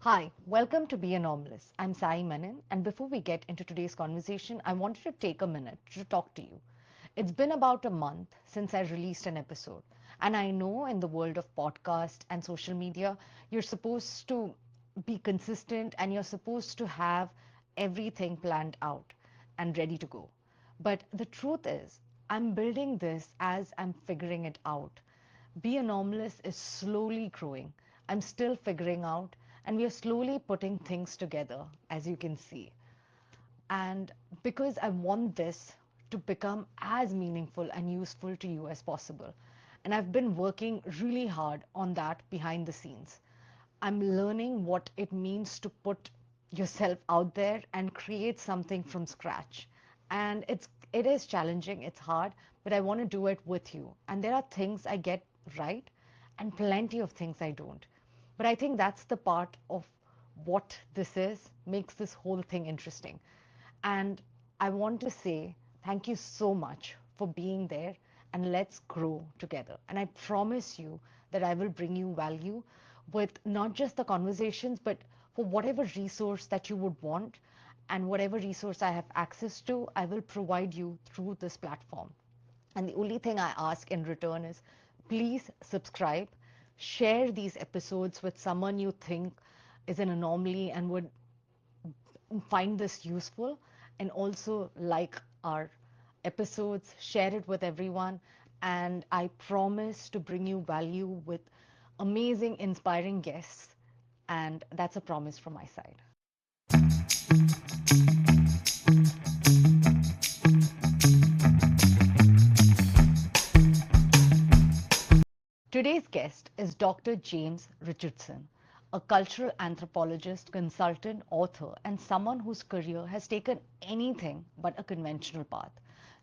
Hi, welcome to Be a Normalist. I'm Sai Menon, and before we get into today's conversation, I wanted to take a minute to talk to you. It's been about a month since I released an episode, and I know in the world of podcast and social media, you're supposed to be consistent and you're supposed to have everything planned out and ready to go. But the truth is, I'm building this as I'm figuring it out. Be a Normalist is slowly growing. I'm still figuring out, and we are slowly putting things together, as you can see. And because I want this to become as meaningful and useful to you as possible. And I've been working really hard on that behind the scenes. I'm learning what it means to put yourself out there and create something from scratch. And it is challenging, it's hard, but I want to do it with you. And there are things I get right and plenty of things I don't. But I think that's the part of what this is, makes this whole thing interesting. And I want to say thank you so much for being there and let's grow together. And I promise you that I will bring you value with not just the conversations, but for whatever resource that you would want and whatever resource I have access to, I will provide you through this platform. And the only thing I ask in return is please subscribe, share these episodes with someone you think is an anomaly and would find this useful, and also like our episodes, share it with everyone. And I promise to bring you value with amazing, inspiring guests. And that's a promise from my side. Today's guest is Dr. James Richardson, a cultural anthropologist, consultant, author, and someone whose career has taken anything but a conventional path.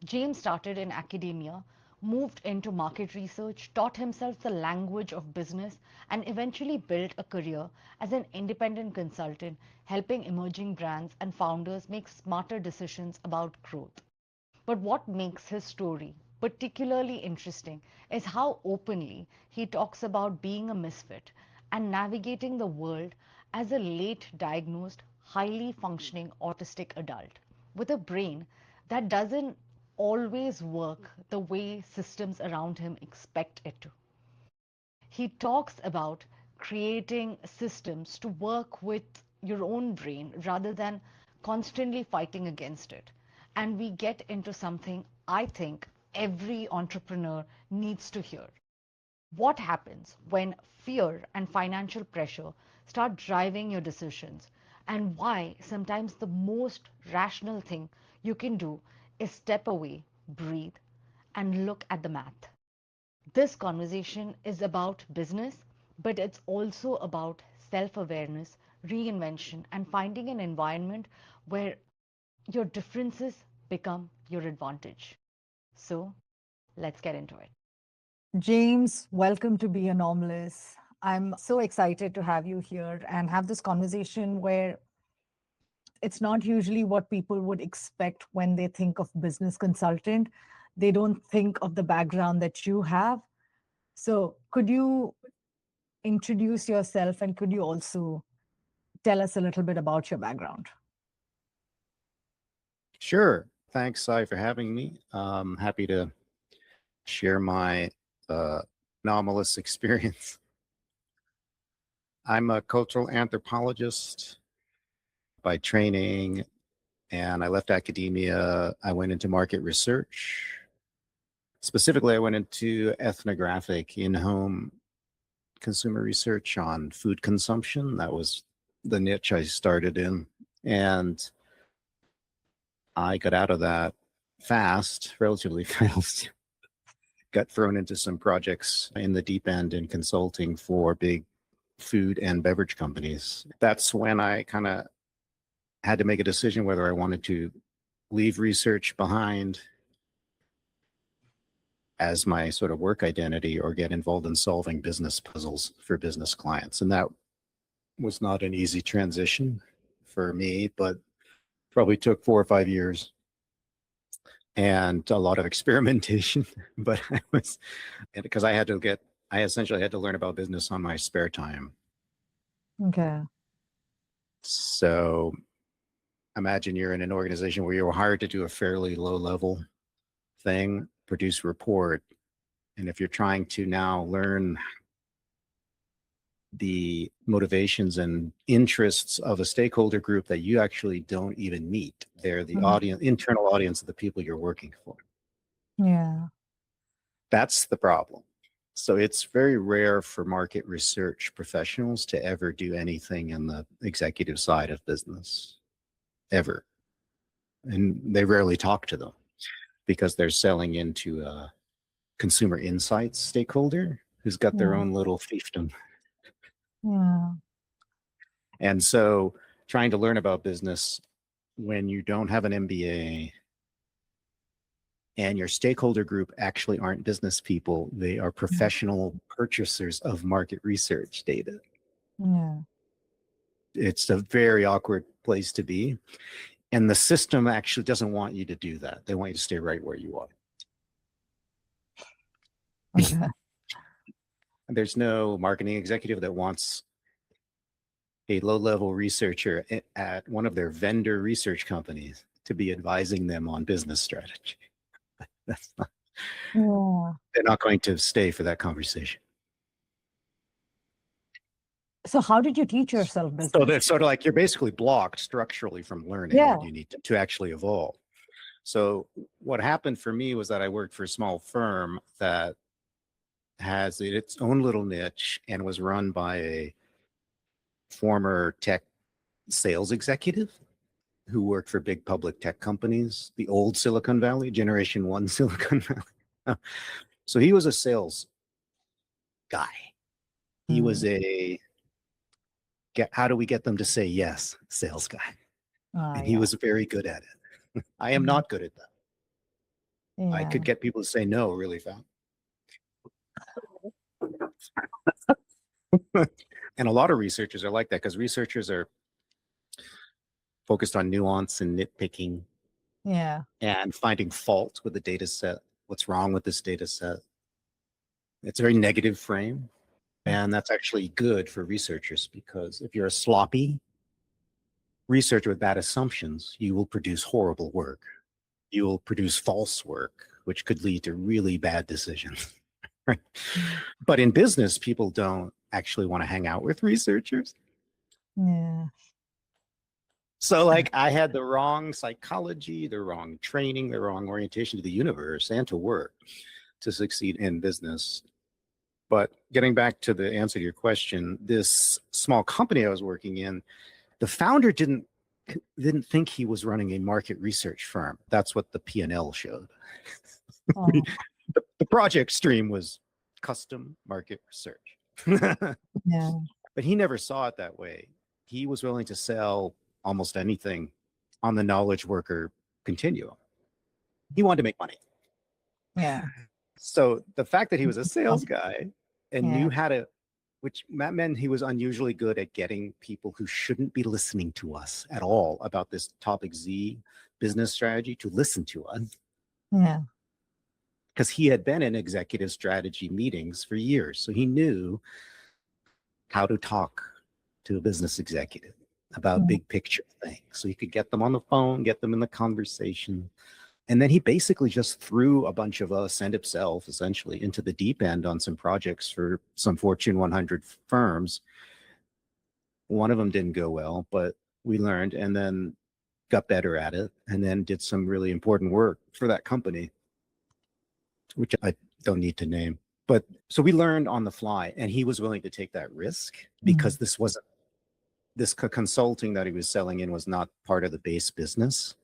James started in academia, moved into market research, taught himself the language of business, and eventually built a career as an independent consultant, helping emerging brands and founders make smarter decisions about growth. But what makes his story particularly interesting is how openly he talks about being a misfit and navigating the world as a late diagnosed, highly functioning autistic adult with a brain that doesn't always work the way systems around him expect it to. He talks about creating systems to work with your own brain rather than constantly fighting against it. And we get into something I think every entrepreneur needs to hear. What happens when fear and financial pressure start driving your decisions, and why sometimes the most rational thing you can do is step away, breathe, and look at the math. This conversation is about business, but it's also about self awareness, reinvention, and finding an environment where your differences become your advantage. So let's get into it. James, welcome to Be a Normalist. I'm so excited to have you here and have this conversation where it's not usually what people would expect when they think of business consultant. They don't think of the background that you have. So, could you introduce yourself and could you also tell us a little bit about your background? Sure. Thanks, Sai, for having me. Happy to share my anomalous experience. I'm a cultural anthropologist by training, and I left academia. I went into market research. Specifically, I went into ethnographic in-home consumer research on food consumption. That was the niche I started in. And I got out of that fast, relatively fast. Got thrown into some projects in the deep end in consulting for big food and beverage companies. That's when I kind of had to make a decision whether I wanted to leave research behind as my sort of work identity or get involved in solving business puzzles for business clients. And that was not an easy transition for me, but probably took 4 or 5 years and a lot of experimentation. But I was, because I essentially had to learn about business on my spare time. Okay. So imagine you're in an organization where you're hired to do a fairly low level thing, produce a report. And if you're trying to now learn the motivations and interests of a stakeholder group that you actually don't even meet, they're the audience, internal audience of the people you're working for. Yeah. That's the problem. So it's very rare for market research professionals to ever do anything in the executive side of business, ever. And they rarely talk to them because they're selling into a consumer insights stakeholder who's got their own little fiefdom. Yeah. And so trying to learn about business when you don't have an MBA and your stakeholder group actually aren't business people, they are professional purchasers of market research data. Yeah. It's a very awkward place to be. And the system actually doesn't want you to do that. They want you to stay right where you are. Okay. There's no marketing executive that wants a low-level researcher at one of their vendor research companies to be advising them on business strategy. That's not, they're not going to stay for that conversation. So how did you teach yourself business? So that's sort of like you're basically blocked structurally from learning what you need to actually evolve. So what happened for me was that I worked for a small firm that has its own little niche and was run by a former tech sales executive who worked for big public tech companies, the old Silicon Valley, Generation 1 Silicon Valley. So he was a sales guy. He was a how do we get them to say yes sales guy. And he was very good at it. I am not good at that. I could get people to say no really fast. And a lot of researchers are like that because researchers are focused on nuance and nitpicking and finding fault with the data set. What's wrong with this data set? It's a very negative frame. And that's actually good for researchers because if you're a sloppy researcher with bad assumptions, you will produce horrible work. You will produce false work, which could lead to really bad decisions. Right? But in business, people don't actually want to hang out with researchers. Yeah. So like I had the wrong psychology, the wrong training, the wrong orientation to the universe and to work to succeed in business. But getting back to the answer to your question, this small company I was working in, the founder didn't think he was running a market research firm. That's what the P&L showed. The project stream was custom market research. But he never saw it that way. He was willing to sell almost anything on the knowledge worker continuum. He wanted to make money. Yeah. So the fact that he was a sales guy and knew how to, which meant he was unusually good at getting people who shouldn't be listening to us at all about this topic Z business strategy to listen to us. Yeah. Because he had been in executive strategy meetings for years. So he knew how to talk to a business executive about big picture things. So he could get them on the phone, get them in the conversation. And then he basically just threw a bunch of us and himself essentially into the deep end on some projects for some Fortune 100 firms. One of them didn't go well, but we learned and then got better at it and then did some really important work for that company, which I don't need to name. But so we learned on the fly and he was willing to take that risk because this consulting that he was selling in was not part of the base business.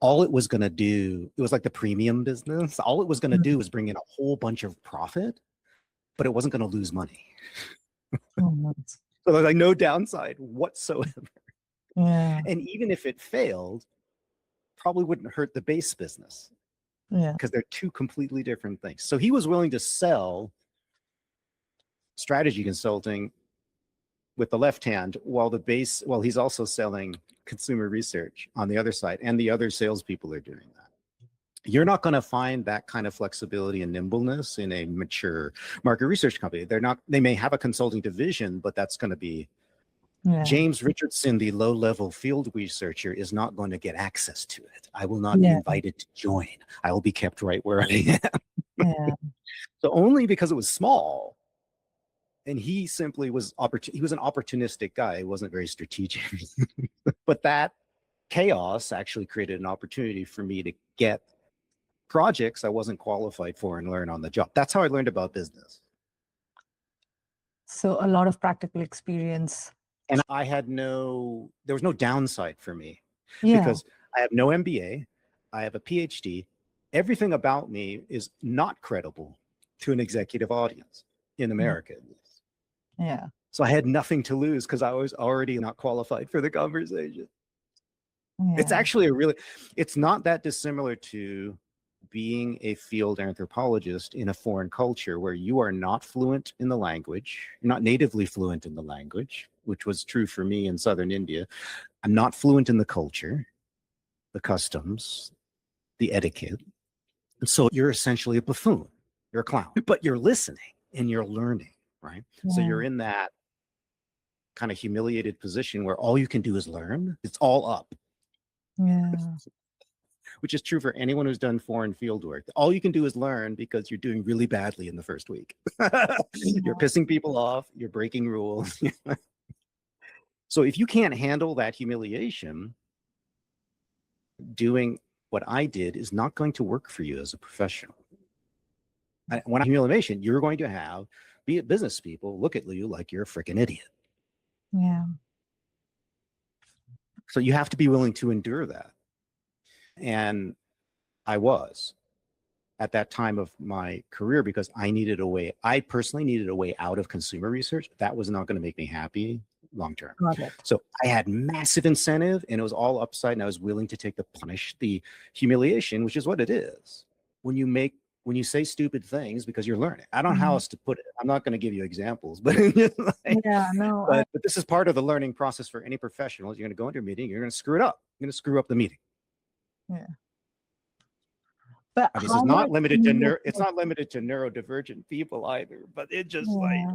All it was going to do, it was like the premium business. All it was going to do was bring in a whole bunch of profit, but it wasn't going to lose money. So there's like no downside whatsoever. Yeah. And even if it failed, probably wouldn't hurt the base business. Yeah. Because they're two completely different things. So he was willing to sell strategy consulting with the left hand while he's also selling consumer research on the other side, and the other salespeople are doing that. You're not going to find that kind of flexibility and nimbleness in a mature market research company. They may have a consulting division, but that's going to be Yeah. James Richardson, the low-level field researcher, is not going to get access to it. I will not be Yeah. invited to join. I will be kept right where I am. Yeah. So only because it was small, and he simply was he was an opportunistic guy. He wasn't very strategic. But that chaos actually created an opportunity for me to get projects I wasn't qualified for and learn on the job. That's how I learned about business. So a lot of practical experience. And there was no downside for me Yeah. because I have no MBA, I have a PhD. Everything about me is not credible to an executive audience in America, at least. Yeah. So I had nothing to lose because I was already not qualified for the conversation. It's Yeah. actually it's not that dissimilar to being a field anthropologist in a foreign culture where you are not fluent in the language, you're not natively fluent in the language, which was true for me in southern India. I'm not fluent in the culture, the customs, the etiquette. And so you're essentially a buffoon, you're a clown, but you're listening and you're learning, right? So Yeah. you're in that kind of humiliated position where all you can do is learn. It's all up. Yeah. Which is true for anyone who's done foreign field work. All you can do is learn because you're doing really badly in the first week. You're pissing people off, you're breaking rules. So if you can't handle that humiliation, doing what I did is not going to work for you as a professional. When I humiliation, you're going to have, be it business people, look at you like you're a freaking idiot. Yeah. So you have to be willing to endure that. And I was at that time of my career because I personally needed a way out of consumer research. That was not going to make me happy long term. Got it. So I had massive incentive and it was all upside, and I was willing to take the humiliation, which is what it is. When you say stupid things because you're learning. I don't know how else to put it. I'm not going to give you examples, but Yeah, no. but this is part of the learning process for any professional. You're going to go into a meeting, you're going to screw it up. You're going to screw up the meeting. Yeah. But I mean, how much it's not limited to neurodivergent people either, but it just Yeah.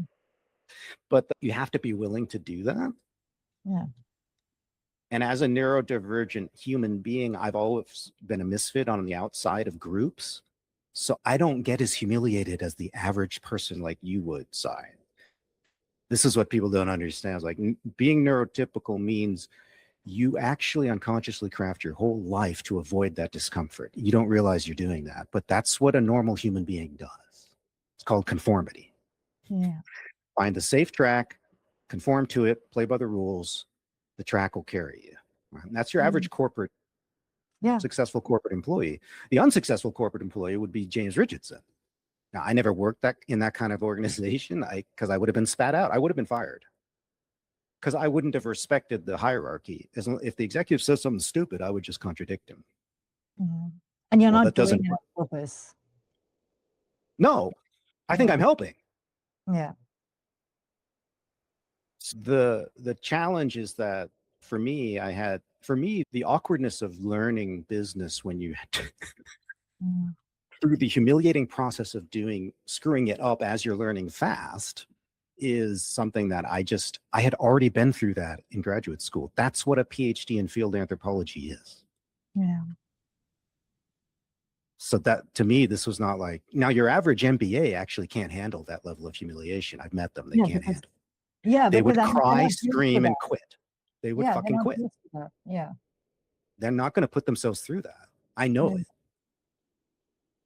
but you have to be willing to do that. Yeah. And as a neurodivergent human being, I've always been a misfit on the outside of groups. So I don't get as humiliated as the average person like you would, Sai. This is what people don't understand. It's like being neurotypical means you actually unconsciously craft your whole life to avoid that discomfort. You don't realize you're doing that, but that's what a normal human being does. It's called conformity. Yeah. Find the safe track, conform to it, play by the rules, the track will carry you. And that's your average successful corporate employee. The unsuccessful corporate employee would be James Richardson. Now, I never worked in that kind of organization because I would have been spat out. I would have been fired because I wouldn't have respected the hierarchy. If the executive says something stupid, I would just contradict him. And you're Well, not that doesn't doing it work. on purpose. No, I think I'm helping. Yeah. The challenge is that for me, the awkwardness of learning business when you through the humiliating process of screwing it up as you're learning fast is something that I had already been through that in graduate school. That's what a PhD in field anthropology is. Yeah. So that to me, this was not like, now your average MBA actually can't handle that level of humiliation. I've met them. They can't handle it. Yeah. They would because cry, they're not used to scream, and that. quit. They would Yeah, fucking they're not quit. used to that. Yeah. They're not going to put themselves through that. I know Yeah. it.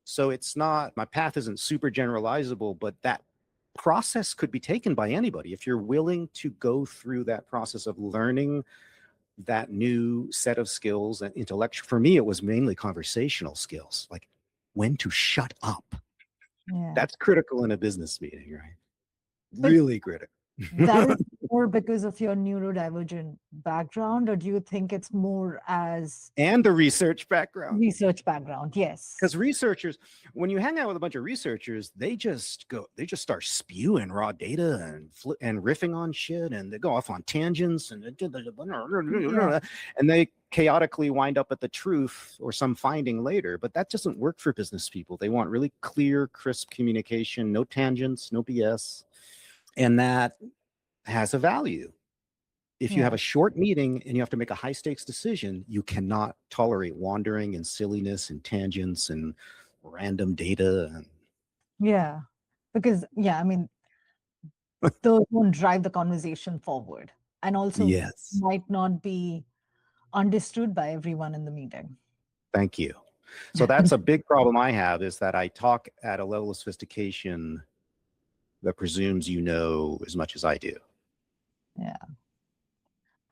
So it's not, my path isn't super generalizable, but that process could be taken by anybody. If you're willing to go through that process of learning that new set of skills and intellectual, for me, it was mainly conversational skills, like when to shut up. Yeah. That's critical in a business meeting, right? But really critical. that is more because of your neurodivergent background, or do you think it's more as And the research background. research background? Yes. Because researchers, when you hang out with a bunch of researchers, they just start spewing raw data and riffing on shit, and they go off on tangents and they chaotically wind up at the truth or some finding later. But that doesn't work for business people. They want really clear, crisp communication, no tangents, no BS, and that has a value. If you have a short meeting and you have to make a high stakes decision, you cannot tolerate wandering and silliness and tangents and random data. Yeah. Because, I mean, those won't drive the conversation forward and also Yes. might not be understood by everyone in the meeting. Thank you. So that's a big problem I have, is that I talk at a level of sophistication that presumes you know as much as I do. Yeah.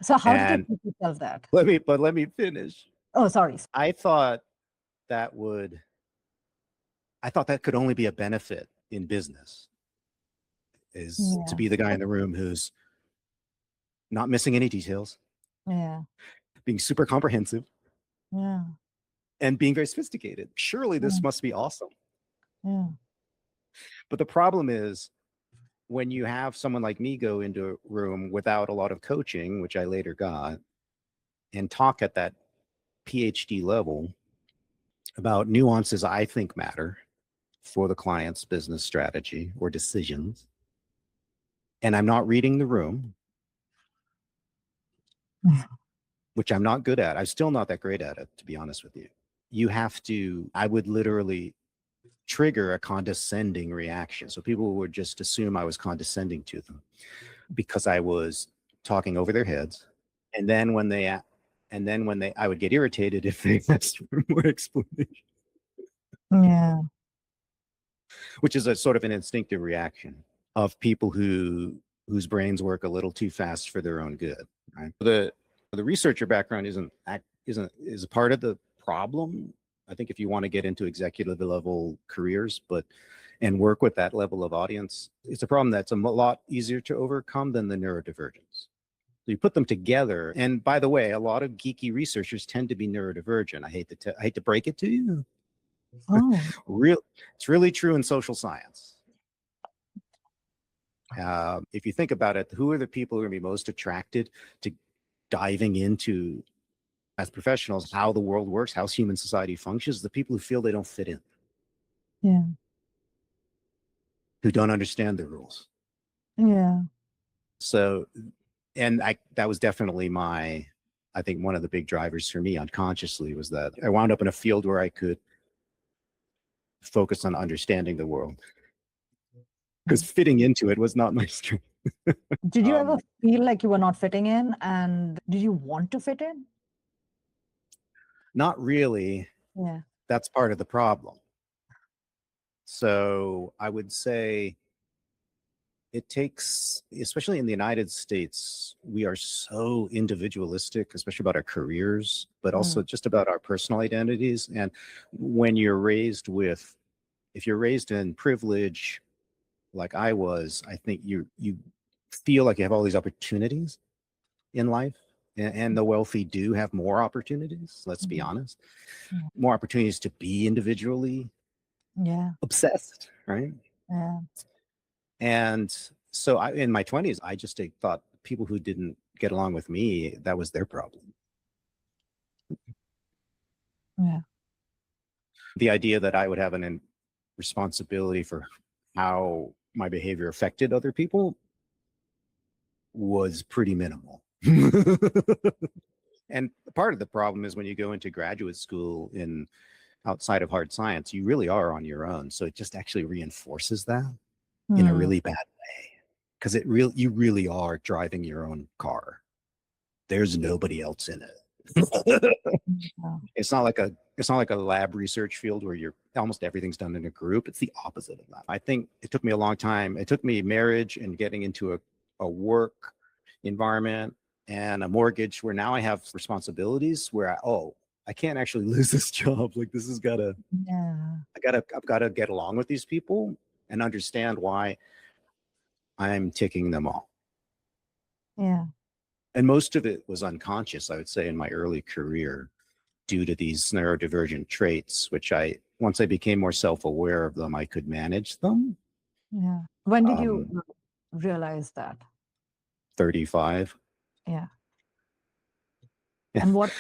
So how did you teach yourself that? Let me finish. Oh, sorry. I thought that could only be a benefit in business, is to be the guy in the room who's not missing any details, being super comprehensive, and being very sophisticated. Surely this must be awesome. But the problem is, when you have someone like me go into a room without a lot of coaching, which I later got, and talk at that PhD level about nuances I think matter for the client's business strategy or decisions, and I'm not reading the room, which I'm not good at. I'm still not that great at it, to be honest with you. I would literally trigger a condescending reaction. So people would just assume I was condescending to them because I was talking over their heads. And then I would get irritated if they asked for more explanation. Yeah. Which is a sort of an instinctive reaction of people whose brains work a little too fast for their own good. Right? The researcher background is a part of the problem. I think if you want to get into executive level careers, and work with that level of audience, it's a problem that's a lot easier to overcome than the neurodivergence. So you put them together, and by the way, a lot of geeky researchers tend to be neurodivergent. I hate to break it to you. Oh. It's really true in social science. If you think about it, who are the people who are going to be most attracted to diving into, as professionals, how the world works, how human society functions? The people who feel they don't fit in. Yeah. Who don't understand the rules. Yeah. So, and that was definitely I think one of the big drivers for me unconsciously was that I wound up in a field where I could focus on understanding the world, because fitting into it was not my strength. Did you ever feel like you were not fitting in, and did you want to fit in? Not really. Yeah. That's part of the problem. So I would say it takes, especially in the United States, we are so individualistic, especially about our careers, but also just about our personal identities. And when if you're raised in privilege, like I was, I think you feel like you have all these opportunities in life, and the wealthy do have more opportunities. Let's be honest, more opportunities to be individually obsessed, right? Yeah. And so in my 20s, I just thought people who didn't get along with me, that was their problem. Yeah. The idea that I would have an responsibility for how my behavior affected other people was pretty minimal. And part of the problem is when you go into graduate school outside of hard science, you really are on your own. So it just actually reinforces that in a really bad way, because you really are driving your own car. There's nobody else in it. It's not like a lab research field where almost everything's done in a group. It's the opposite of that. I think it took me a long time. It took me marriage and getting into a work environment and a mortgage where now I have responsibilities where I can't actually lose this job. Like, this has gotta, I've got to get along with these people and understand why I'm ticking them off. Yeah. And most of it was unconscious, I would say, in my early career, due to these neurodivergent traits, which once I became more self-aware of them, I could manage them. Yeah. When did you realize that? 35. Yeah. And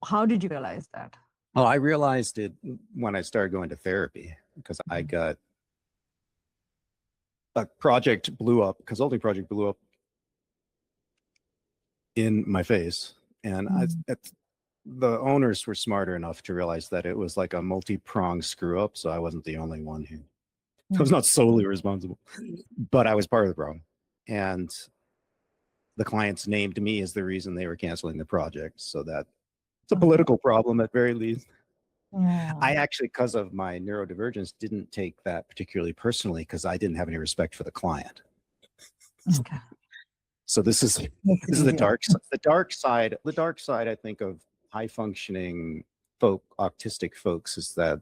how did you realize that? Oh, I realized it when I started going to therapy, because I got a consulting project blew up in my face. And the owners were smarter enough to realize that it was like a multi-pronged screw up. So I wasn't the only one who I was not solely responsible, but I was part of the problem. And the clients named me as the reason they were canceling the project. So that it's a political problem at very least. I actually, because of my neurodivergence, didn't take that particularly personally because I didn't have any respect for the client. Okay. So this is the dark side. The dark side, I think, of high functioning autistic folks is that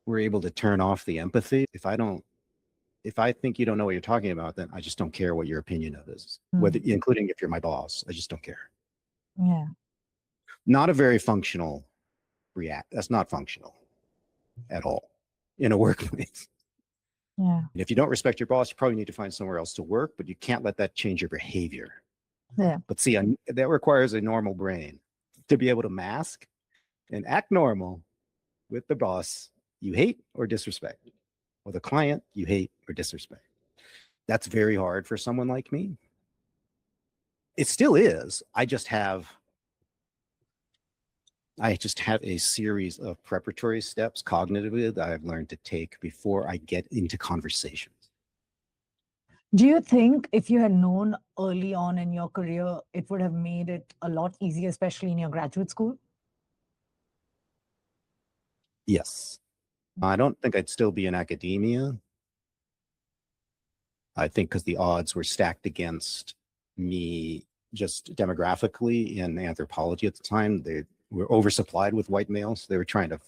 we're able to turn off the empathy. If I think you don't know what you're talking about, then I just don't care what your opinion of is, whether including if you're my boss. I just don't care. Yeah. Not a very functional that's not functional at all in a workplace. Yeah. And if you don't respect your boss, you probably need to find somewhere else to work, but you can't let that change your behavior. Yeah. But see, that requires a normal brain to be able to mask and act normal with the boss you hate or disrespect, or the client you hate or disrespect. That's very hard for someone like me. It still is. I just have a series of preparatory steps cognitively that I've learned to take before I get into conversations. Do you think if you had known early on in your career, it would have made it a lot easier, especially in your graduate school? Yes. I don't think I'd still be in academia. I think because the odds were stacked against me just demographically in anthropology at the time. They were oversupplied with white males. They were trying to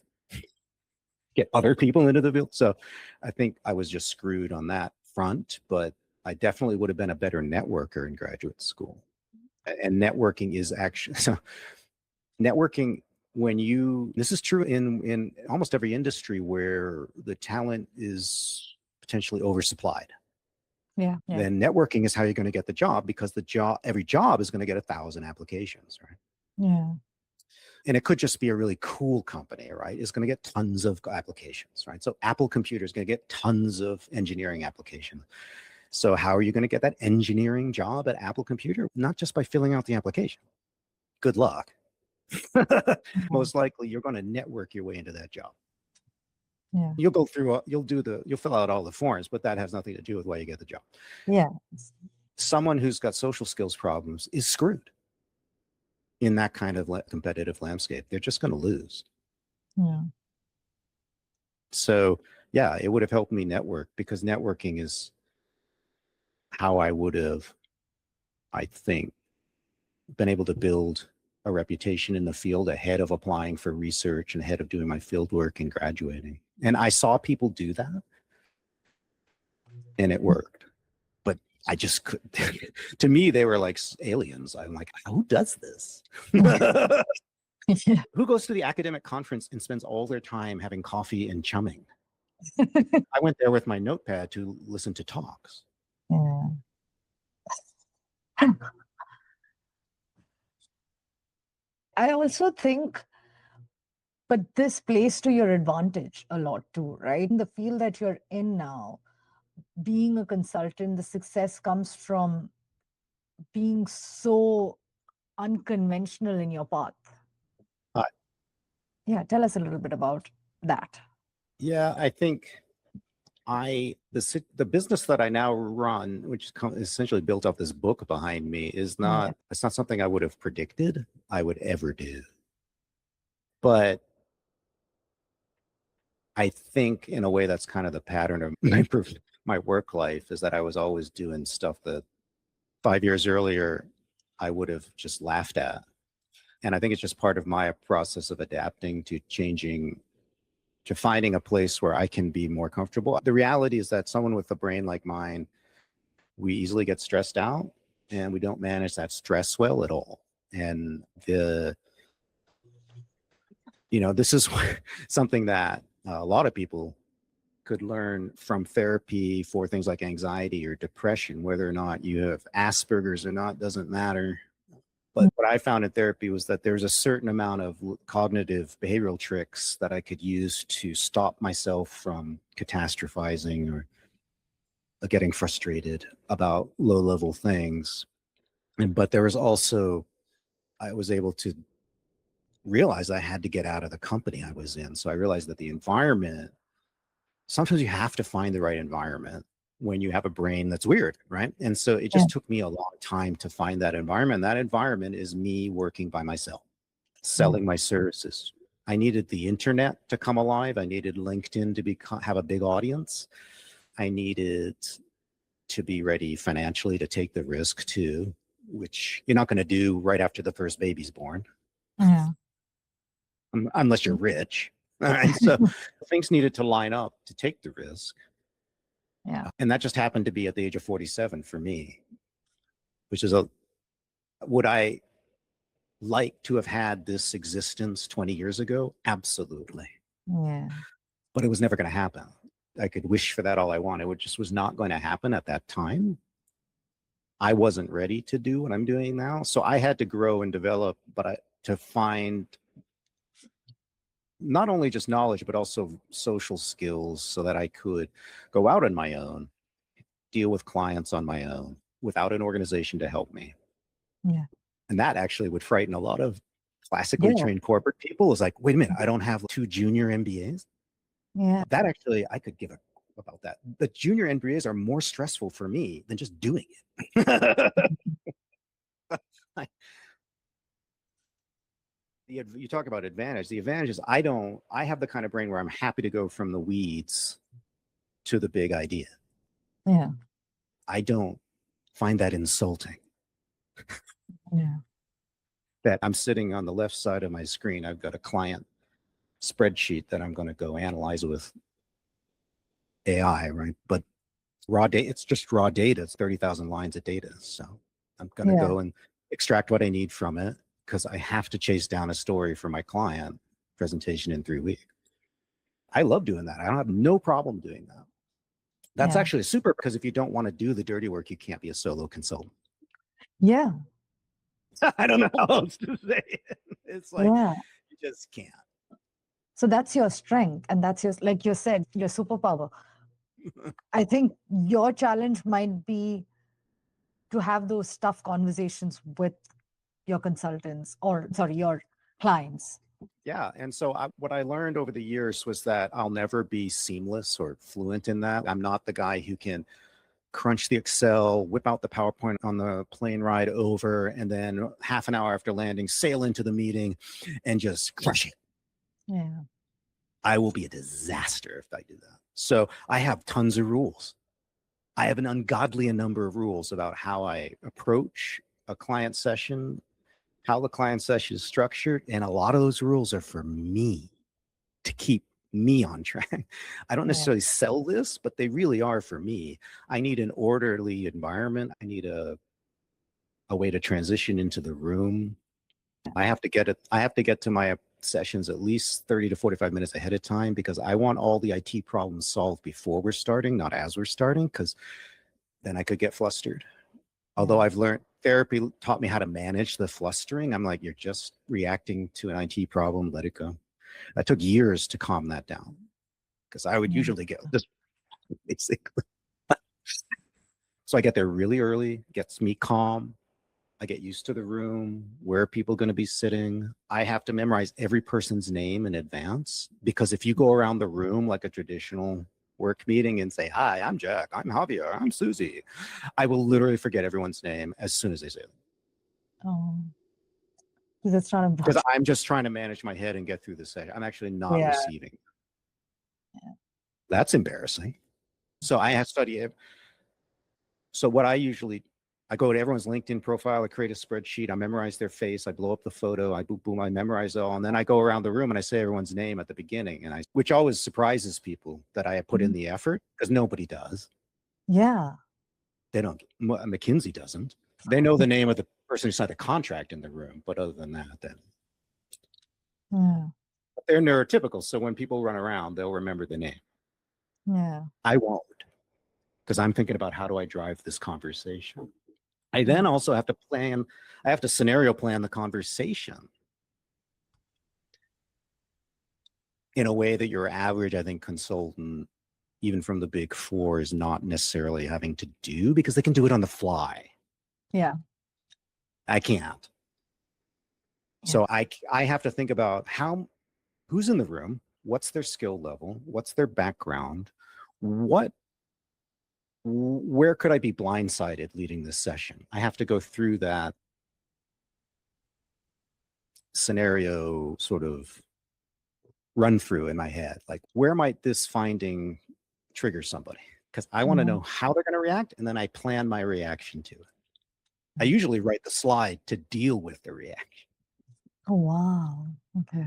get other people into the field. So I think I was just screwed on that front, but I definitely would have been a better networker in graduate school. And networking is actually, so networking, this is true in almost every industry where the talent is potentially oversupplied. Yeah. Then networking is how you're going to get the job, because every job is going to get 1,000 applications, right? Yeah. And it could just be a really cool company, right? It's going to get tons of applications, right? So Apple Computer is going to get tons of engineering applications. So how are you going to get that engineering job at Apple Computer? Not just by filling out the application. Good luck. Most likely you're going to network your way into that job. Yeah. You'll go through, you'll fill out all the forms, but that has nothing to do with why you get the job. Yeah. Someone who's got social skills problems is screwed in that kind of competitive landscape. They're just going to lose. Yeah. So yeah, it would have helped me network, because networking is how I would have, I think, been able to build a reputation in the field ahead of applying for research and ahead of doing my field work and graduating. And I saw people do that and it worked, but I just couldn't. To me, they were like aliens. I'm like, who does this? Who goes to the academic conference and spends all their time having coffee and chumming? I went there with my notepad to listen to talks. Yeah. I also think, but this plays to your advantage a lot too, right? In the field that you're in now, being a consultant, the success comes from being so unconventional in your path. Yeah, tell us a little bit about that. Yeah, I think the business that I now run, which is essentially built off this book behind me, it's not something I would have predicted I would ever do. But I think in a way that's kind of the pattern of my work life, is that I was always doing stuff that 5 years earlier I would have just laughed at. And I think it's just part of my process of adapting to changing, to finding a place where I can be more comfortable. The reality is that someone with a brain like mine, we easily get stressed out and we don't manage that stress well at all. And this is something that a lot of people could learn from therapy for things like anxiety or depression. Whether or not you have Asperger's or not doesn't matter. But what I found in therapy was that there's a certain amount of cognitive behavioral tricks that I could use to stop myself from catastrophizing or getting frustrated about low-level things. But there was also, I was able to realize I had to get out of the company I was in. So I realized that the environment, sometimes you have to find the right environment when you have a brain that's weird, right? And so it Yeah. just took me a long time to find that environment. That environment is me working by myself, selling my services. I needed the internet to come alive. I needed LinkedIn to have a big audience. I needed to be ready financially to take the risk too, which you're not going to do right after the first baby's born. Yeah. Unless you're rich. And so things needed to line up to take the risk. Yeah. And that just happened to be at the age of 47 for me, which is would I like to have had this existence 20 years ago? Absolutely. Yeah. But it was never going to happen. I could wish for that all I want. It just was not going to happen at that time. I wasn't ready to do what I'm doing now. So I had to grow and develop, to find not only just knowledge, but also social skills so that I could go out on my own, deal with clients on my own without an organization to help me. Yeah. And that actually would frighten a lot of classically trained corporate people. Is like, wait a minute, I don't have 2 junior MBAs. Yeah. That actually, I could give a about that. The junior MBAs are more stressful for me than just doing it. You talk about advantage. The advantage is I have the kind of brain where I'm happy to go from the weeds to the big idea. Yeah. I don't find that insulting. Yeah. That I'm sitting on the left side of my screen. I've got a client spreadsheet that I'm going to go analyze with AI, right? But raw data, it's just raw data. It's 30,000 lines of data. So I'm going to go and extract what I need from it because I have to chase down a story for my client presentation in 3 weeks. I love doing that. I don't have no problem doing that. That's actually super, because if you don't want to do the dirty work, you can't be a solo consultant. Yeah. I don't know how else to say it. It's like, you just can't. So that's your strength. And that's your, like you said, your superpower. I think your challenge might be to have those tough conversations with your consultants, or sorry, your clients. Yeah. And so what I learned over the years was that I'll never be seamless or fluent in that. I'm not the guy who can crunch the Excel, whip out the PowerPoint on the plane ride over, and then half an hour after landing, sail into the meeting and just crush it. Yeah. I will be a disaster if I do that. So I have tons of rules. I have an ungodly number of rules about how I approach a client session, how the client session is structured. And a lot of those rules are for me to keep me on track. I don't necessarily sell this, but they really are for me. I need an orderly environment. I need a way to transition into the room. I have to get to my sessions at least 30 to 45 minutes ahead of time, because I want all the IT problems solved before we're starting, not as we're starting, because then I could get flustered. Although I've learned, therapy taught me how to manage the flustering. I'm like, you're just reacting to an IT problem, let it go. That took years to calm that down, because I would usually get this basically. So I get there really early, gets me calm. I get used to the room, where are people going to be sitting. I have to memorize every person's name in advance, because if you go around the room like a traditional work meeting and say, hi, I'm Jack, I'm Javier, I'm Susie, I will literally forget everyone's name as soon as they say it. Oh, that's not important. Because I'm just trying to manage my head and get through the session. I'm actually not receiving. That's embarrassing. So I have to study it. So what I go to everyone's LinkedIn profile, I create a spreadsheet, I memorize their face, I blow up the photo, I boom, I memorize it all. And then I go around the room and I say everyone's name at the beginning. Which always surprises people that I have put in the effort, because nobody does. Yeah. They don't. McKinsey doesn't. They know the name of the person who signed the contract in the room. But other than that, then. But they're neurotypical. So when people run around, they'll remember the name. Yeah. I won't, because I'm thinking about, how do I drive this conversation? I then also have to I have to scenario plan the conversation in a way that your average, I think, consultant, even from the Big Four, is not necessarily having to do, because they can do it on the fly. Yeah. I can't. So I have to think about who's in the room, what's their skill level, what's their background, where could I be blindsided leading this session? I have to go through that scenario sort of run through in my head. Like, where might this finding trigger somebody? Because I want to know how they're going to react, and then I plan my reaction to it. I usually write the slide to deal with the reaction. Oh, wow. Okay.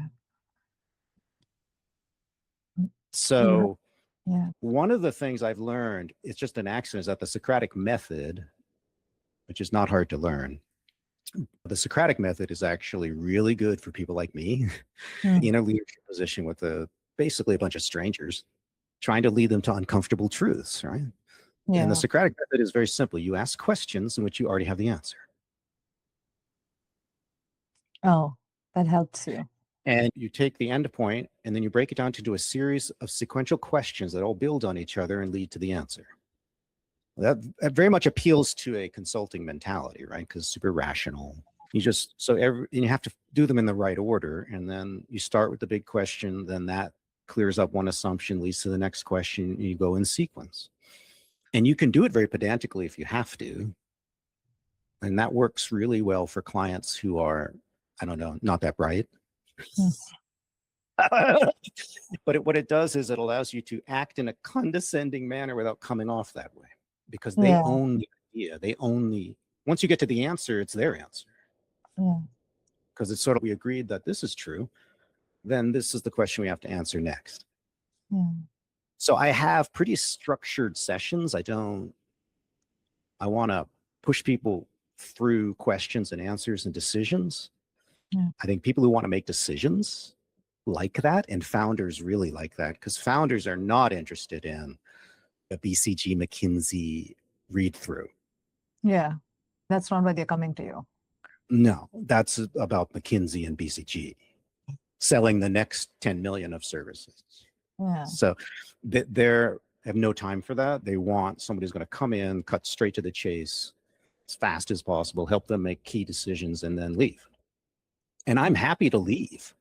So yeah. One of the things I've learned, it's just an accident, is that the Socratic method, which is not hard to learn, the Socratic method is actually really good for people like me in a leadership position with basically a bunch of strangers, trying to lead them to uncomfortable truths, right? Yeah. And the Socratic method is very simple. You ask questions in which you already have the answer. Oh, that helps you. And you take the end point and then you break it down to a series of sequential questions that all build on each other and lead to the answer. That very much appeals to a consulting mentality, right? Because super rational. You have to do them in the right order. And then you start with the big question, then that clears up one assumption, leads to the next question, and you go in sequence. And you can do it very pedantically if you have to. And that works really well for clients who are, I don't know, not that bright. But what it does is it allows you to act in a condescending manner without coming off that way, because they own the idea. Once you get to the answer, it's their answer. Because it's sort of, we agreed that this is true, then this is the question we have to answer next. So I have pretty structured sessions. I want to push people through questions and answers and decisions. I think people who want to make decisions like that, and founders really like that, because founders are not interested in a BCG McKinsey read through. Yeah, that's not why they're coming to you. No, that's about McKinsey and BCG selling the next 10 million of services. So they have no time for that. They want somebody who's going to come in, cut straight to the chase as fast as possible, help them make key decisions, and then leave. And I'm happy to leave.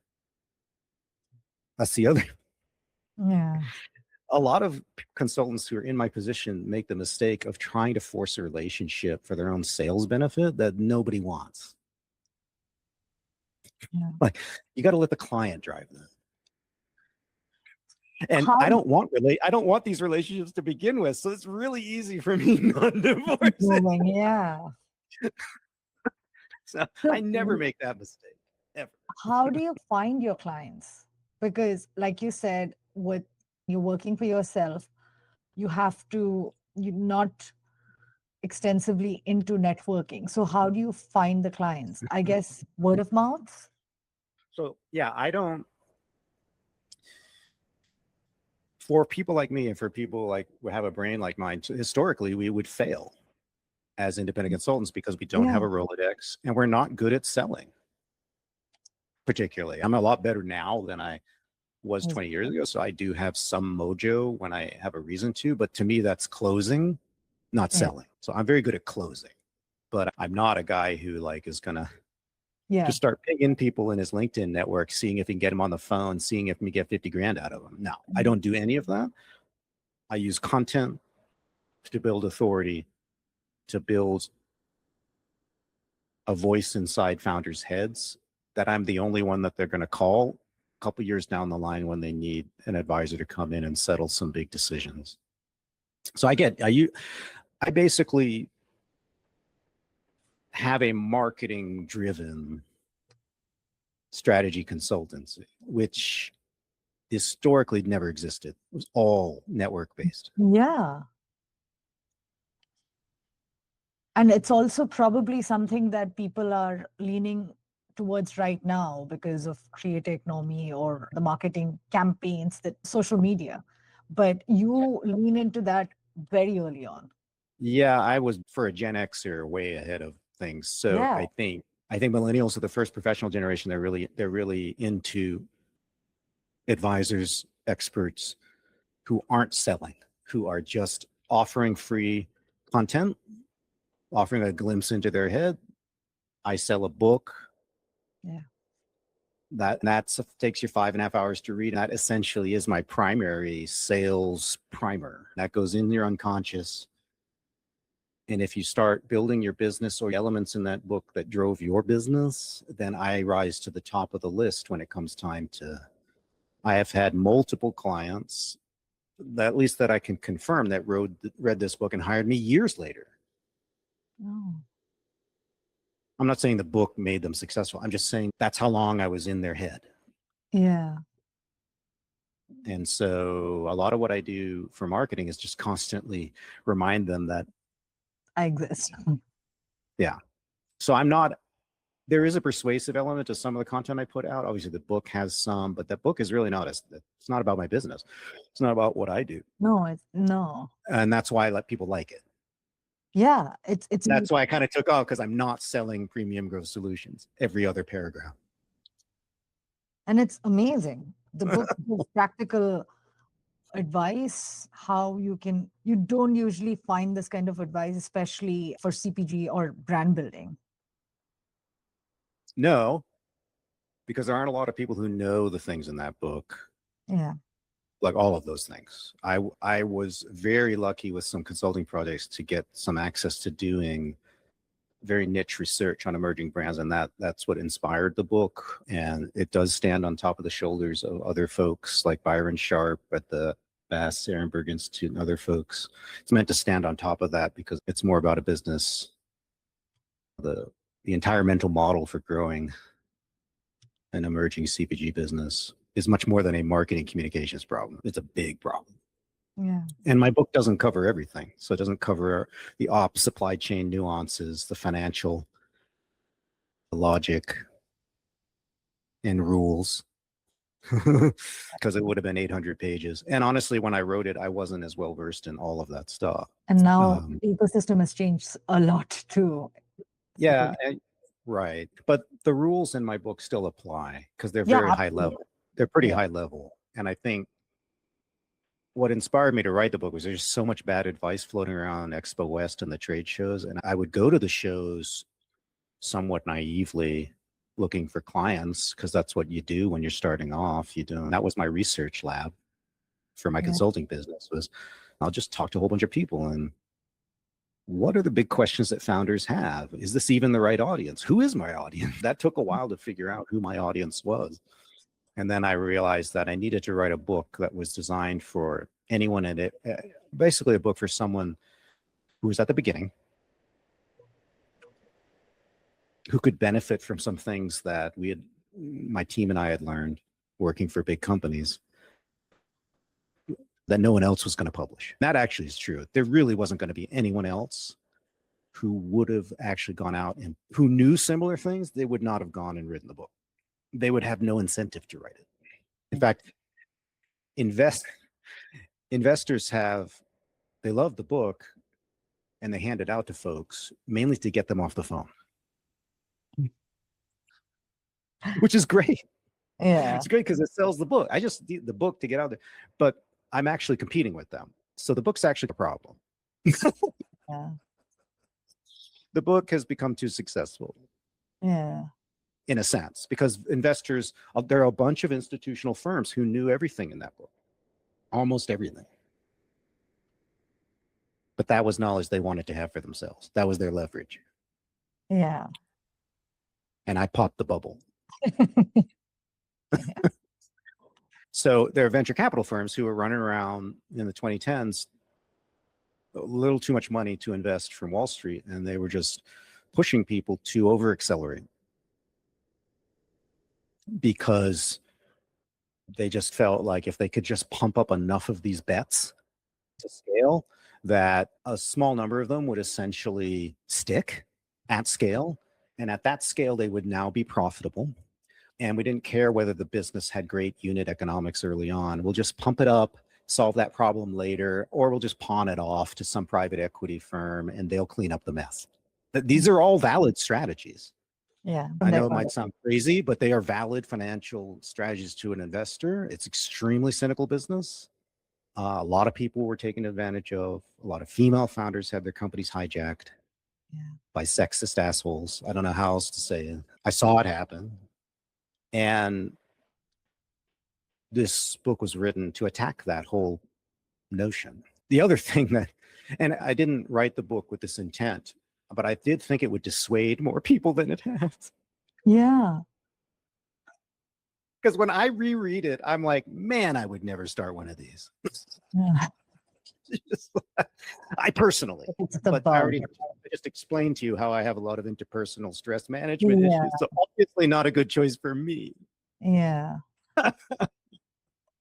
That's the other. A lot of consultants who are in my position make the mistake of trying to force a relationship for their own sales benefit that nobody wants. Like, you got to let the client drive that. And I don't want these relationships to begin with, so it's really easy for me not to force it. So I never make that mistake, ever. How do you find your clients? Because, like you said, with you're working for yourself, you're not extensively into networking. So how do you find the clients? I guess word of mouth? So yeah, for people like me and for people like who have a brain like mine, historically, we would fail as independent consultants because we don't have a Rolodex and we're not good at selling. Particularly, I'm a lot better now than I was 20 years ago. So I do have some mojo when I have a reason to, but to me, that's closing, not selling. So I'm very good at closing, but I'm not a guy who is going to just start pinging people in his LinkedIn network, seeing if he can get him on the phone, seeing if we get 50 grand out of him. No, I don't do any of that. I use content to build authority, to build a voice inside founders' heads that I'm the only one that they're going to call a couple years down the line when they need an advisor to come in and settle some big decisions. So I basically have a marketing driven strategy consultancy, which historically never existed. It was all network based. Yeah. And it's also probably something that people are leaning towards right now because of creator economy or the marketing campaigns, that social media. But you lean into that very early on. Yeah, I was, for a Gen Xer, way ahead of things. So I think millennials are the first professional generation. They're really into advisors, experts who aren't selling, who are just offering free content, offering a glimpse into their head, I sell a book. Yeah. That takes you 5.5 hours to read. That essentially is my primary sales primer. That goes in your unconscious. And if you start building your business or elements in that book that drove your business, then I rise to the top of the list when it comes time to. I have had multiple clients, at least that I can confirm, that read this book and hired me years later. Oh. I'm not saying the book made them successful. I'm just saying that's how long I was in their head. Yeah. And so a lot of what I do for marketing is just constantly remind them that I exist. Yeah. So I'm not, there is a persuasive element to some of the content I put out. Obviously the book has some, but that book is really not, it's not about my business. It's not about what I do. No. And that's why I let people like it. Yeah. It's That's why I kind of took off, because I'm not selling premium growth solutions every other paragraph. And it's amazing. The book gives practical advice, how you don't usually find this kind of advice, especially for CPG or brand building. No, because there aren't a lot of people who know the things in that book. Yeah. Like all of those things. I was very lucky with some consulting projects to get some access to doing very niche research on emerging brands, and that's what inspired the book. And it does stand on top of the shoulders of other folks like Byron Sharp at the Bass Ehrenberg Institute and other folks. It's meant to stand on top of that because it's more about a business. The entire mental model for growing an emerging CPG business is much more than a marketing communications problem. It's a big problem. Yeah. And my book doesn't cover everything. So it doesn't cover the ops supply chain nuances, the financial logic and rules, because it would have been 800 pages. And honestly, when I wrote it, I wasn't as well versed in all of that stuff. And now the ecosystem has changed a lot too. Yeah, right. But the rules in my book still apply because they're very high level. They're pretty high level. And I think what inspired me to write the book was there's so much bad advice floating around Expo West and the trade shows. And I would go to the shows somewhat naively looking for clients, because that's what you do when you're starting off. That was my research lab for my consulting business, was I'll just talk to a whole bunch of people and what are the big questions that founders have? Is this even the right audience? Who is my audience? That took a while to figure out who my audience was. And then I realized that I needed to write a book that was designed for anyone in it, basically a book for someone who was at the beginning, who could benefit from some things that my team and I had learned working for big companies that no one else was going to publish. That actually is true. There really wasn't going to be anyone else who would have actually gone out and who knew similar things. They would not have gone and written the book. They would have no incentive to write it. In fact, investors they love the book and they hand it out to folks mainly to get them off the phone, which is great. Yeah. It's great because it sells the book. I just need the book to get out there, but I'm actually competing with them. So the book's actually a problem. Yeah. The book has become too successful. Yeah. In a sense, because investors, there are a bunch of institutional firms who knew everything in that book, almost everything. But that was knowledge they wanted to have for themselves. That was their leverage. Yeah. And I popped the bubble. So there are venture capital firms who are running around in the 2010s, a little too much money to invest from Wall Street. And they were just pushing people to over accelerate because they just felt like if they could just pump up enough of these bets to scale, that a small number of them would essentially stick at scale. And at that scale, they would now be profitable. And we didn't care whether the business had great unit economics early on. We'll just pump it up, solve that problem later, or we'll just pawn it off to some private equity firm and they'll clean up the mess. These are all valid strategies. Yeah. I know it might sound crazy, but they are valid financial strategies to an investor. It's extremely cynical business. A lot of people were taken advantage of. A lot of female founders had their companies hijacked. by sexist assholes. I don't know how else to say it. I saw it happen. And this book was written to attack that whole notion. The other thing that, and I didn't write the book with this intent, but I did think it would dissuade more people than it has. Yeah. Because when I reread it, I'm like, man, I would never start one of these. Yeah. I personally, It's the but I bug. just explained to you how I have a lot of interpersonal stress management Yeah. issues. So obviously not a good choice for me. Yeah.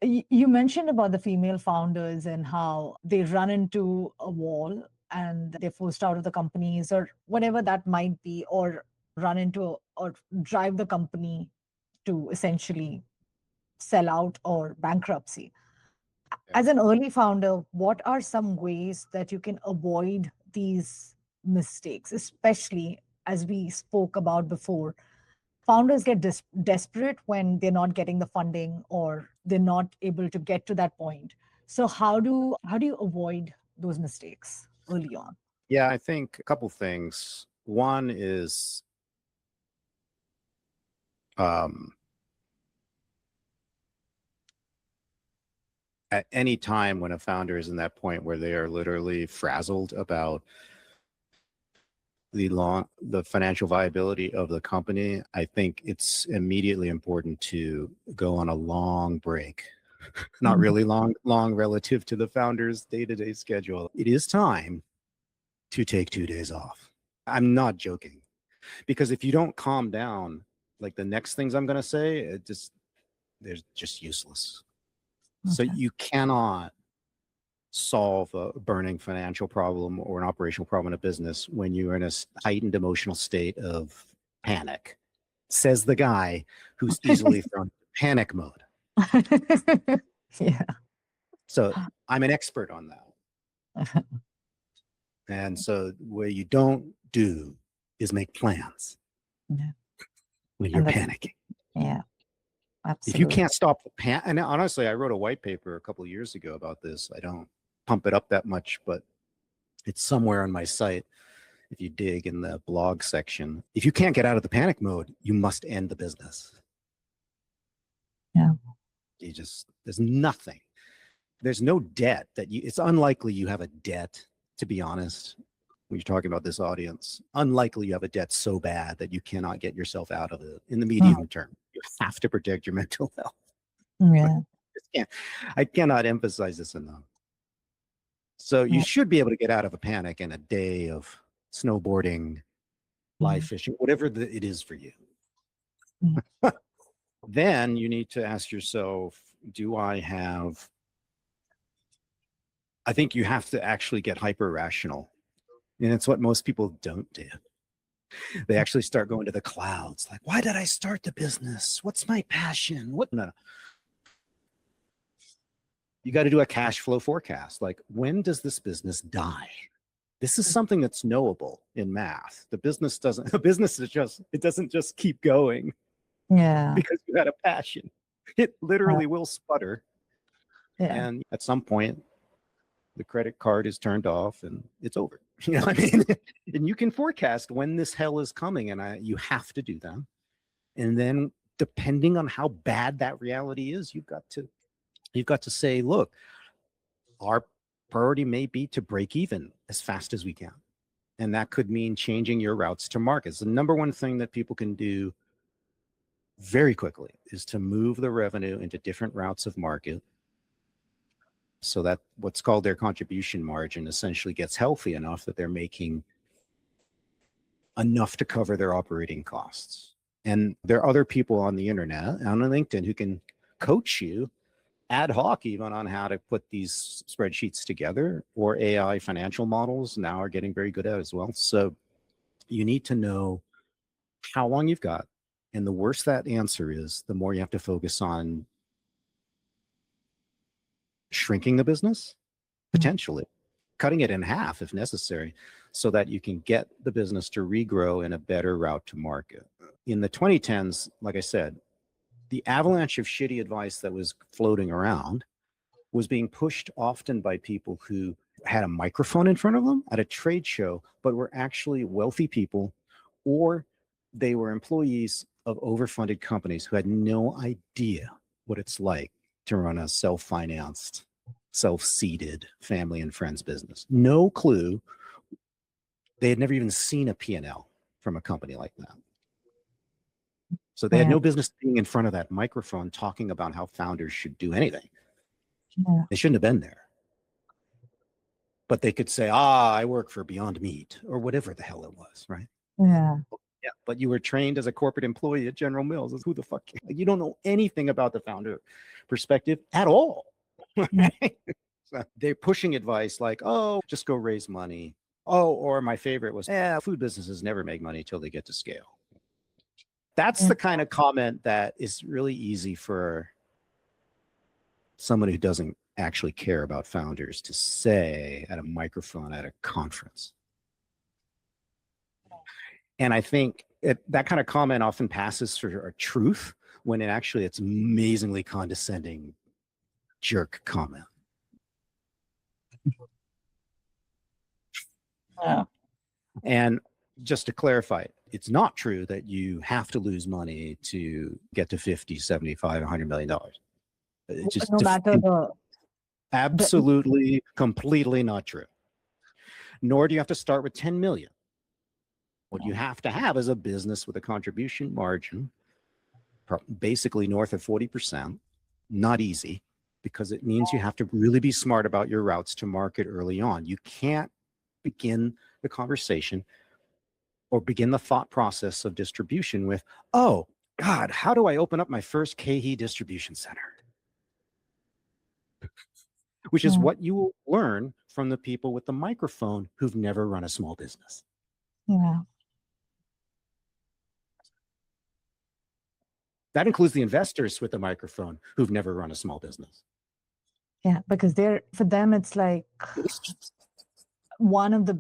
You mentioned about the female founders and how they run into a wall and they're forced out of the companies or whatever that might be, or run into or drive the company to essentially sell out or bankruptcy. As an early founder, what are some ways that you can avoid these mistakes, especially as we spoke about before? Founders get desperate when they're not getting the funding or they're not able to get to that point. So how do you avoid those mistakes early on? Yeah, I think a couple things. One is at any time when a founder is in that point where they are literally frazzled about the financial viability of the company, I think it's immediately important to go on a long break. Not really long relative to the founder's day-to-day schedule. It is time to take 2 days off. I'm not joking, because if you don't calm down, like the next things I'm going to say, they're just useless. So you cannot solve a burning financial problem or an operational problem in a business when you're in a heightened emotional state of panic, says the guy who's easily thrown into panic mode. Yeah. So I'm an expert on that. And so what you don't do is make plans when you're panicking. Yeah, If you absolutely. can't stop the and honestly, I wrote a white paper a couple of years ago about this. I don't pump it up that much, but it's somewhere on my site. If you dig in the blog section, if you can't get out of the panic mode, you must end the business. Yeah. There's nothing. There's no debt it's unlikely you have a debt, to be honest. When you're talking about this audience, unlikely you have a debt so bad that you cannot get yourself out of it in the medium term. You have to protect your mental health. Yeah. I cannot emphasize this enough. So you should be able to get out of a panic in a day of snowboarding, fly fishing, whatever it is for you. Then you need to ask yourself, I think you have to actually get hyper rational. And it's what most people don't do. They actually start going to the clouds. Like, why did I start the business? What's my passion? No. You got to do a cash flow forecast. Like, when does this business die? This is something that's knowable in math. The business doesn't just keep going. Yeah. Because you had a passion. It literally will sputter. Yeah. And at some point, the credit card is turned off and it's over. You know what I mean? And you can forecast when this hell is coming, and you have to do that. And then depending on how bad that reality is, you've got to say, look, our priority may be to break even as fast as we can. And that could mean changing your routes to markets. The number one thing that people can do very quickly is to move the revenue into different routes of market, so that what's called their contribution margin essentially gets healthy enough that they're making enough to cover their operating costs. And there are other people on the internet, on LinkedIn, who can coach you ad hoc even on how to put these spreadsheets together, or AI financial models now are getting very good at it as well. So you need to know how long you've got. And the worse that answer is, the more you have to focus on shrinking the business, potentially cutting it in half if necessary, so that you can get the business to regrow in a better route to market. In the 2010s, like I said, the avalanche of shitty advice that was floating around was being pushed often by people who had a microphone in front of them at a trade show, but were actually wealthy people, or they were employees of overfunded companies who had no idea what it's like to run a self-financed, self-seeded family and friends business. No clue. They had never even seen a P&L from a company like that. So they had no business being in front of that microphone talking about how founders should do anything. They shouldn't have been there. But they could say, I work for Beyond Meat or whatever the hell it was, right? Yeah. Yeah, but you were trained as a corporate employee at General Mills. Who the fuck? You don't know anything about the founder perspective at all. Right? So they're pushing advice like, just go raise money. Or my favorite was, food businesses never make money till they get to scale. That's the kind of comment that is really easy for someone who doesn't actually care about founders to say at a microphone at a conference. And I think that kind of comment often passes for a truth when it's amazingly condescending jerk comment. Yeah. And just to clarify, it's not true that you have to lose money to get to 50, 75, $100 million. It's just no matter absolutely, completely not true. Nor do you have to start with 10 million. What you have to have is a business with a contribution margin, basically north of 40%. Not easy, because it means you have to really be smart about your routes to market early on. You can't begin the conversation or begin the thought process of distribution with, oh God, how do I open up my first KE distribution center? Which is what you will learn from the people with the microphone who've never run a small business. Yeah. That includes the investors with the microphone who've never run a small business. Yeah, because for them, it's like one of the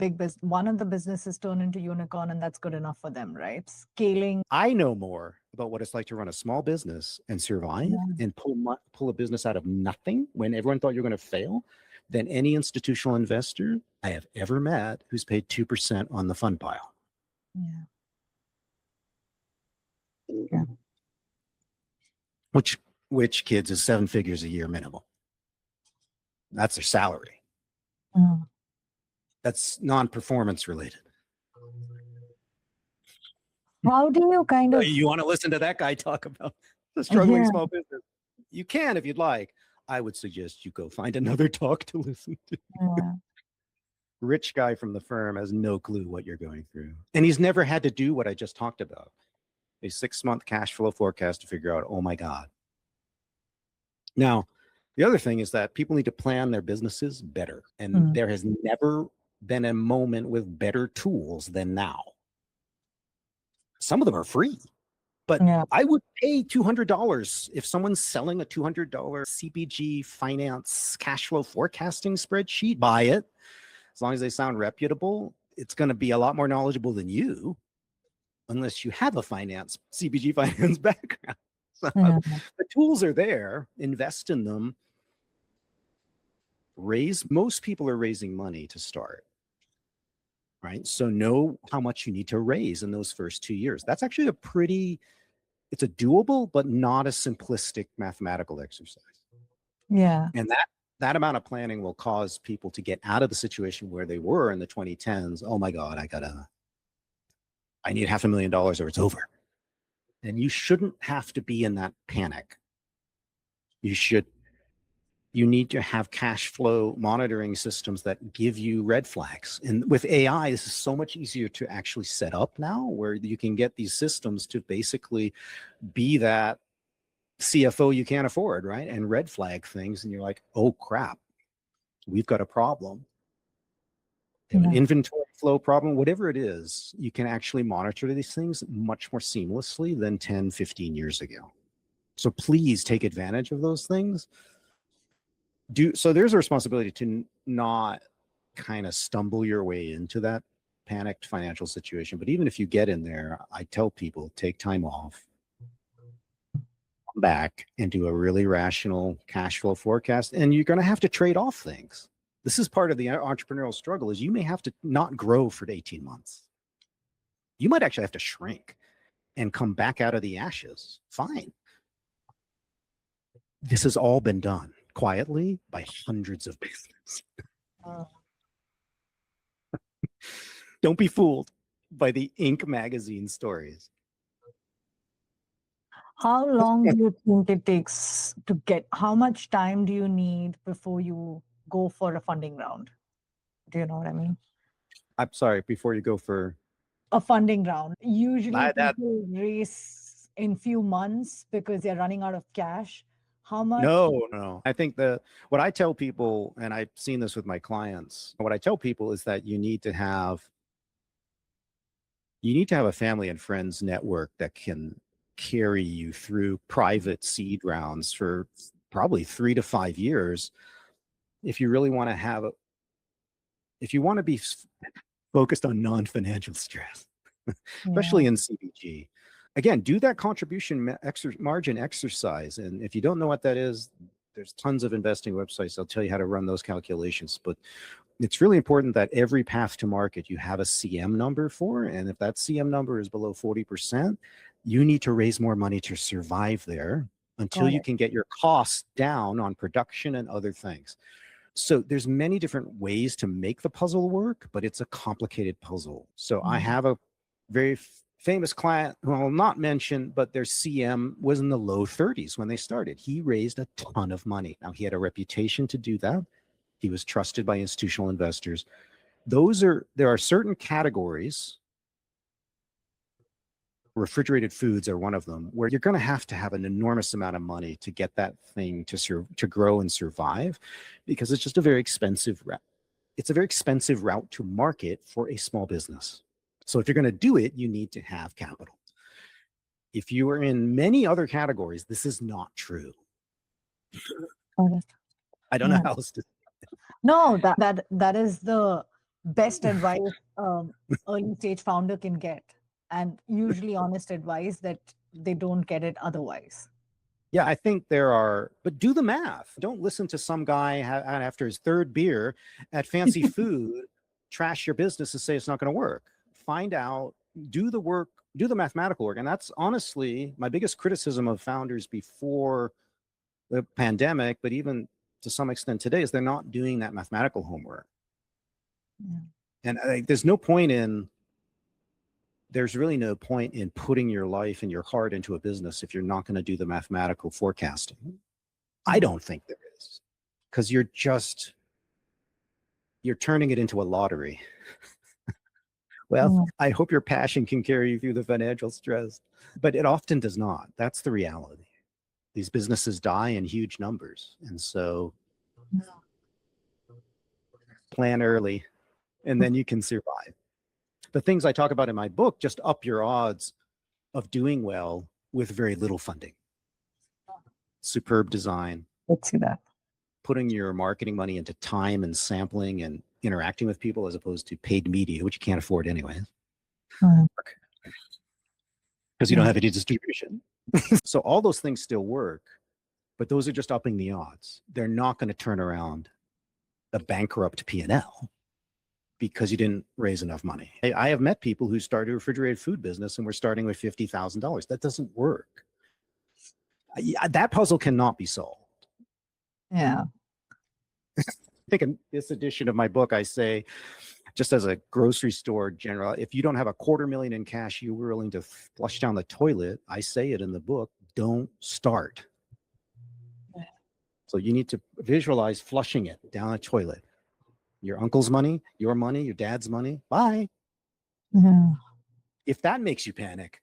businesses turn into unicorn, and that's good enough for them, right? Scaling. I know more about what it's like to run a small business and survive and pull a business out of nothing when everyone thought you were going to fail than any institutional investor I have ever met who's paid 2% on the fund pile. Yeah. Which kids is 7 figures a year minimum. That's their salary. That's non-performance related. How do you kind of... You want to listen to that guy talk about the struggling small business? You can if you'd like. I would suggest you go find another talk to listen to. Rich guy from the firm has no clue what you're going through. And he's never had to do what I just talked about. A 6-month cash flow forecast to figure out, oh my God. Now, the other thing is that people need to plan their businesses better. And there has never been a moment with better tools than now. Some of them are free, but I would pay $200 if someone's selling a $200 CPG finance cash flow forecasting spreadsheet. Buy it. As long as they sound reputable, it's going to be a lot more knowledgeable than you, unless you have a CPG finance background. So the tools are there. Invest in them. Most people are raising money to start. Right? So know how much you need to raise in those first 2 years. That's actually it's a doable, but not a simplistic mathematical exercise. Yeah. And that amount of planning will cause people to get out of the situation where they were in the 2010s. Oh my God, I need $500,000 or it's over. And you shouldn't have to be in that panic. You need to have cash flow monitoring systems that give you red flags. And with AI, this is so much easier to actually set up now, where you can get these systems to basically be that CFO you can't afford, right? And red flag things. And you're like, oh crap, we've got a problem. An inventory flow problem, whatever it is, you can actually monitor these things much more seamlessly than 10, 15 years ago. So please take advantage of those things. So there's a responsibility to not kind of stumble your way into that panicked financial situation. But even if you get in there, I tell people, take time off, come back and do a really rational cash flow forecast. And you're going to have to trade off things. This is part of the entrepreneurial struggle, is you may have to not grow for 18 months. You might actually have to shrink and come back out of the ashes. Fine. This has all been done quietly by hundreds of businesses. Don't be fooled by the Inc. magazine stories. How long do you think it takes to get, how much time do you need before you go for a funding round? Do you know what I mean? I'm sorry, before you go for A funding round. Usually that, people race in few months because they're running out of cash. How much? no. I think what I tell people, and I've seen this with my clients, what I tell people is that you need to have a family and friends network that can carry you through private seed rounds for probably 3 to 5 years. If you really want to if you want to be focused on non-financial stress, especially in CPG. Again, do that contribution margin exercise. And if you don't know what that is, there's tons of investing websites that'll tell you how to run those calculations. But it's really important that every path to market you have a CM number for. And if that CM number is below 40%, you need to raise more money to survive there until you can get your costs down on production and other things. So there's many different ways to make the puzzle work, but it's a complicated puzzle. So I have a very famous client who I'll not mention, but their CM was in the low 30s when they started. He raised a ton of money. Now, he had a reputation to do that. He was trusted by institutional investors. There are certain categories, refrigerated foods are one of them, where you're going to have an enormous amount of money to get that thing to grow and survive, because it's just a very expensive route. It's a very expensive route to market for a small business. So if you're going to do it, you need to have capital. If you are in many other categories, this is not true. I don't know how else to. No, that is the best advice early stage founder can get, and usually honest advice that they don't get it otherwise. Yeah, I think but do the math. Don't listen to some guy after his third beer at fancy food, trash your business and say it's not going to work. Find out, do the work, do the mathematical work. And that's honestly my biggest criticism of founders before the pandemic, but even to some extent today, is they're not doing that mathematical homework. And there's really no point in putting your life and your heart into a business if you're not going to do the mathematical forecasting. I don't think there is, because you're turning it into a lottery. Well, I hope your passion can carry you through the financial stress, but it often does not. That's the reality. These businesses die in huge numbers. And so plan early, and then you can survive. The things I talk about in my book just up your odds of doing well with very little funding. Superb design. Let's see that. Putting your marketing money into time and sampling and interacting with people as opposed to paid media, which you can't afford anyways. Because you don't have any distribution. So all those things still work, but those are just upping the odds. They're not going to turn around a bankrupt P&L because you didn't raise enough money. I have met people who started a refrigerated food business and were starting with $50,000. That doesn't work. That puzzle cannot be solved. Yeah. I think in this edition of my book, I say, just as a grocery store general, if you don't have $250,000 in cash you're willing to flush down the toilet, I say it in the book, don't start. So you need to visualize flushing it down a toilet. Your uncle's money, your dad's money, bye. If that makes you panic,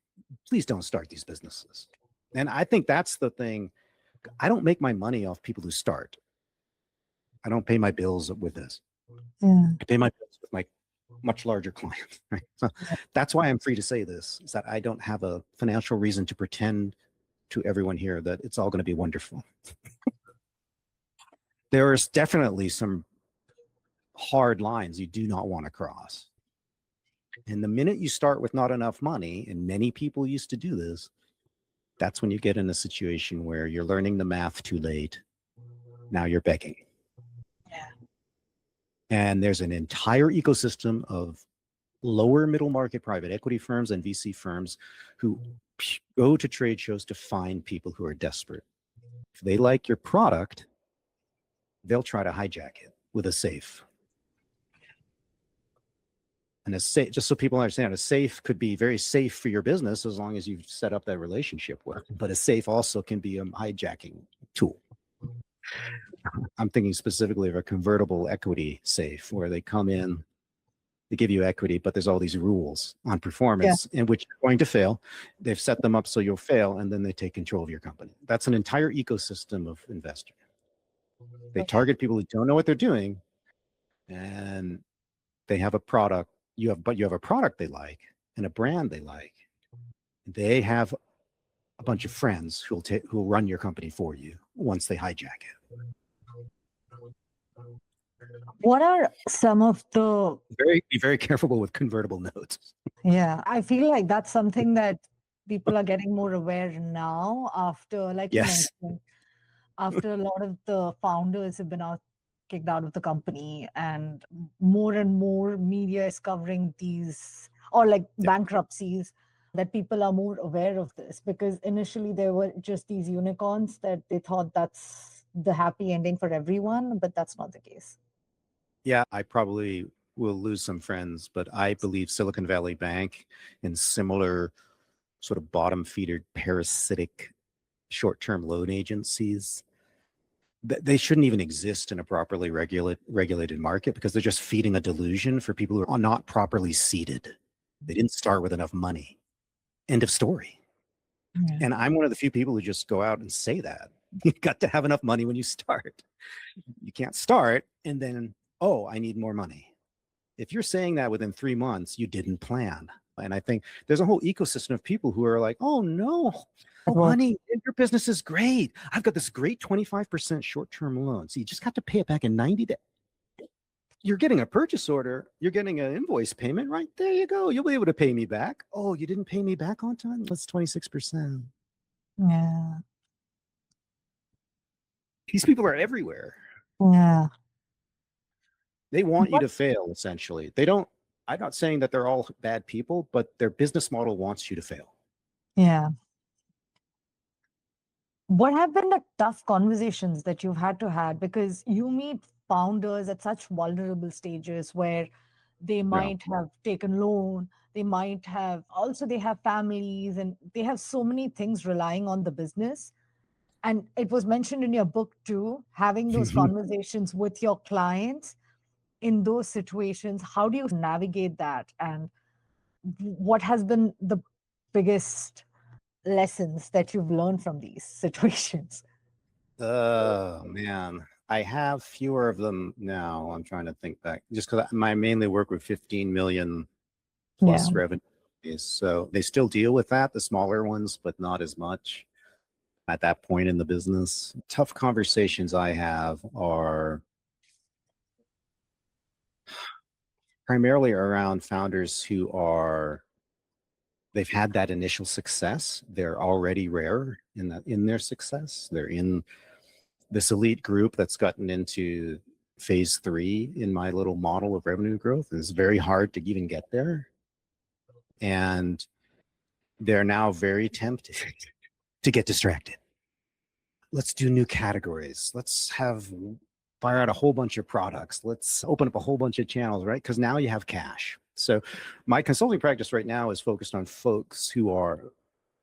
please don't start these businesses. And I think that's the thing. I don't make my money off people who start. I don't pay my bills with this. I pay my bills with my much larger clients. Right? So that's why I'm free to say this, is that I don't have a financial reason to pretend to everyone here that it's all going to be wonderful. There is definitely some hard lines you do not want to cross. And the minute you start with not enough money, and many people used to do this, that's when you get in a situation where you're learning the math too late. Now you're begging. And there's an entire ecosystem of lower middle market private equity firms and VC firms who go to trade shows to find people who are desperate. If they like your product, they'll try to hijack it with a safe. And a safe, just so people understand, a safe could be very safe for your business as long as you've set up that relationship with. But a safe also can be a hijacking tool. I'm thinking specifically of a convertible equity safe where they come in, they give you equity, but there's all these rules on performance in which you're going to fail. They've set them up so you'll fail, and then they take control of your company. That's an entire ecosystem of investors. They target people who don't know what they're doing, and they have a product. You have a product they like and a brand they like. They have a bunch of friends who'll run your company for you once they hijack it. What are some of the Be very careful with convertible notes. Yeah, I feel like that's something that people are getting more aware now after, like you Yes. mentioned, after a lot of the founders have been kicked out of the company, and more media is covering these, or like bankruptcies, that people are more aware of this, because initially there were just these unicorns that they thought that's the happy ending for everyone, but that's not the case. Yeah, I probably will lose some friends, but I believe Silicon Valley Bank and similar sort of bottom feeder parasitic short-term loan agencies, they shouldn't even exist in a properly regulated market, because they're just feeding a delusion for people who are not properly seeded. They didn't start with enough money. End of story. Yeah. And I'm one of the few people who just go out and say that. You got to have enough money when you start. You can't start and then, oh, I need more money. If you're saying that within 3 months, you didn't plan. And I think there's a whole ecosystem of people who are like, oh no, oh honey, your business is great. I've got this great 25% short-term loan. So you just got to pay it back in 90 days. You're getting a purchase order. You're getting an invoice payment, right? There you go. You'll be able to pay me back. Oh, you didn't pay me back on time? That's 26%. Yeah. These people are everywhere. Yeah. They want you to fail, essentially. I'm not saying that they're all bad people, but their business model wants you to fail. Yeah. What have been the tough conversations that you've had to have? Because you meet founders at such vulnerable stages where they might have taken loan, they have families, and they have so many things relying on the business. And it was mentioned in your book too, having those conversations with your clients in those situations. How do you navigate that? And what has been the biggest lessons that you've learned from these situations? Oh man, I have fewer of them now. I'm trying to think back, just because I mainly work with 15 million plus revenue. So they still deal with that, the smaller ones, but not as much at that point in the business. Tough conversations I have are primarily around founders they've had that initial success. They're already rare in their success. They're in this elite group that's gotten into phase 3 in my little model of revenue growth. And it's very hard to even get there. And they're now very tempted to get distracted. Let's do new categories. Let's fire out a whole bunch of products. Let's open up a whole bunch of channels, right? Because now you have cash. So my consulting practice right now is focused on folks who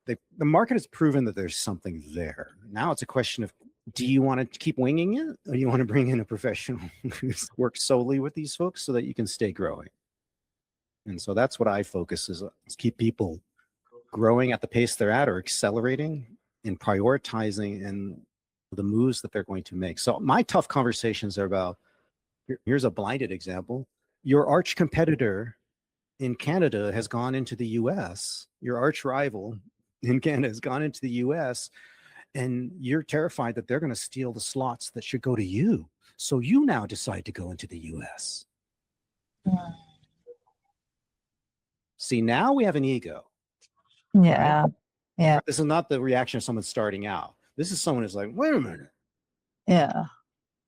the market has proven that there's something there. Now it's a question of, do you want to keep winging it, or do you want to bring in a professional who's worked solely with these folks so that you can stay growing? And so that's what I focus is keep people growing at the pace they're at, or accelerating and prioritizing and the moves that they're going to make. So my tough conversations are about, here's a blinded example. Your arch competitor in Canada has gone into the US. Your arch rival in Canada has gone into the US, and you're terrified that they're going to steal the slots that should go to you. So you now decide to go into the US. Yeah. See, now we have an ego. Yeah. Right? Yeah. This is not the reaction of someone starting out. This is someone who's like, wait a minute. Yeah.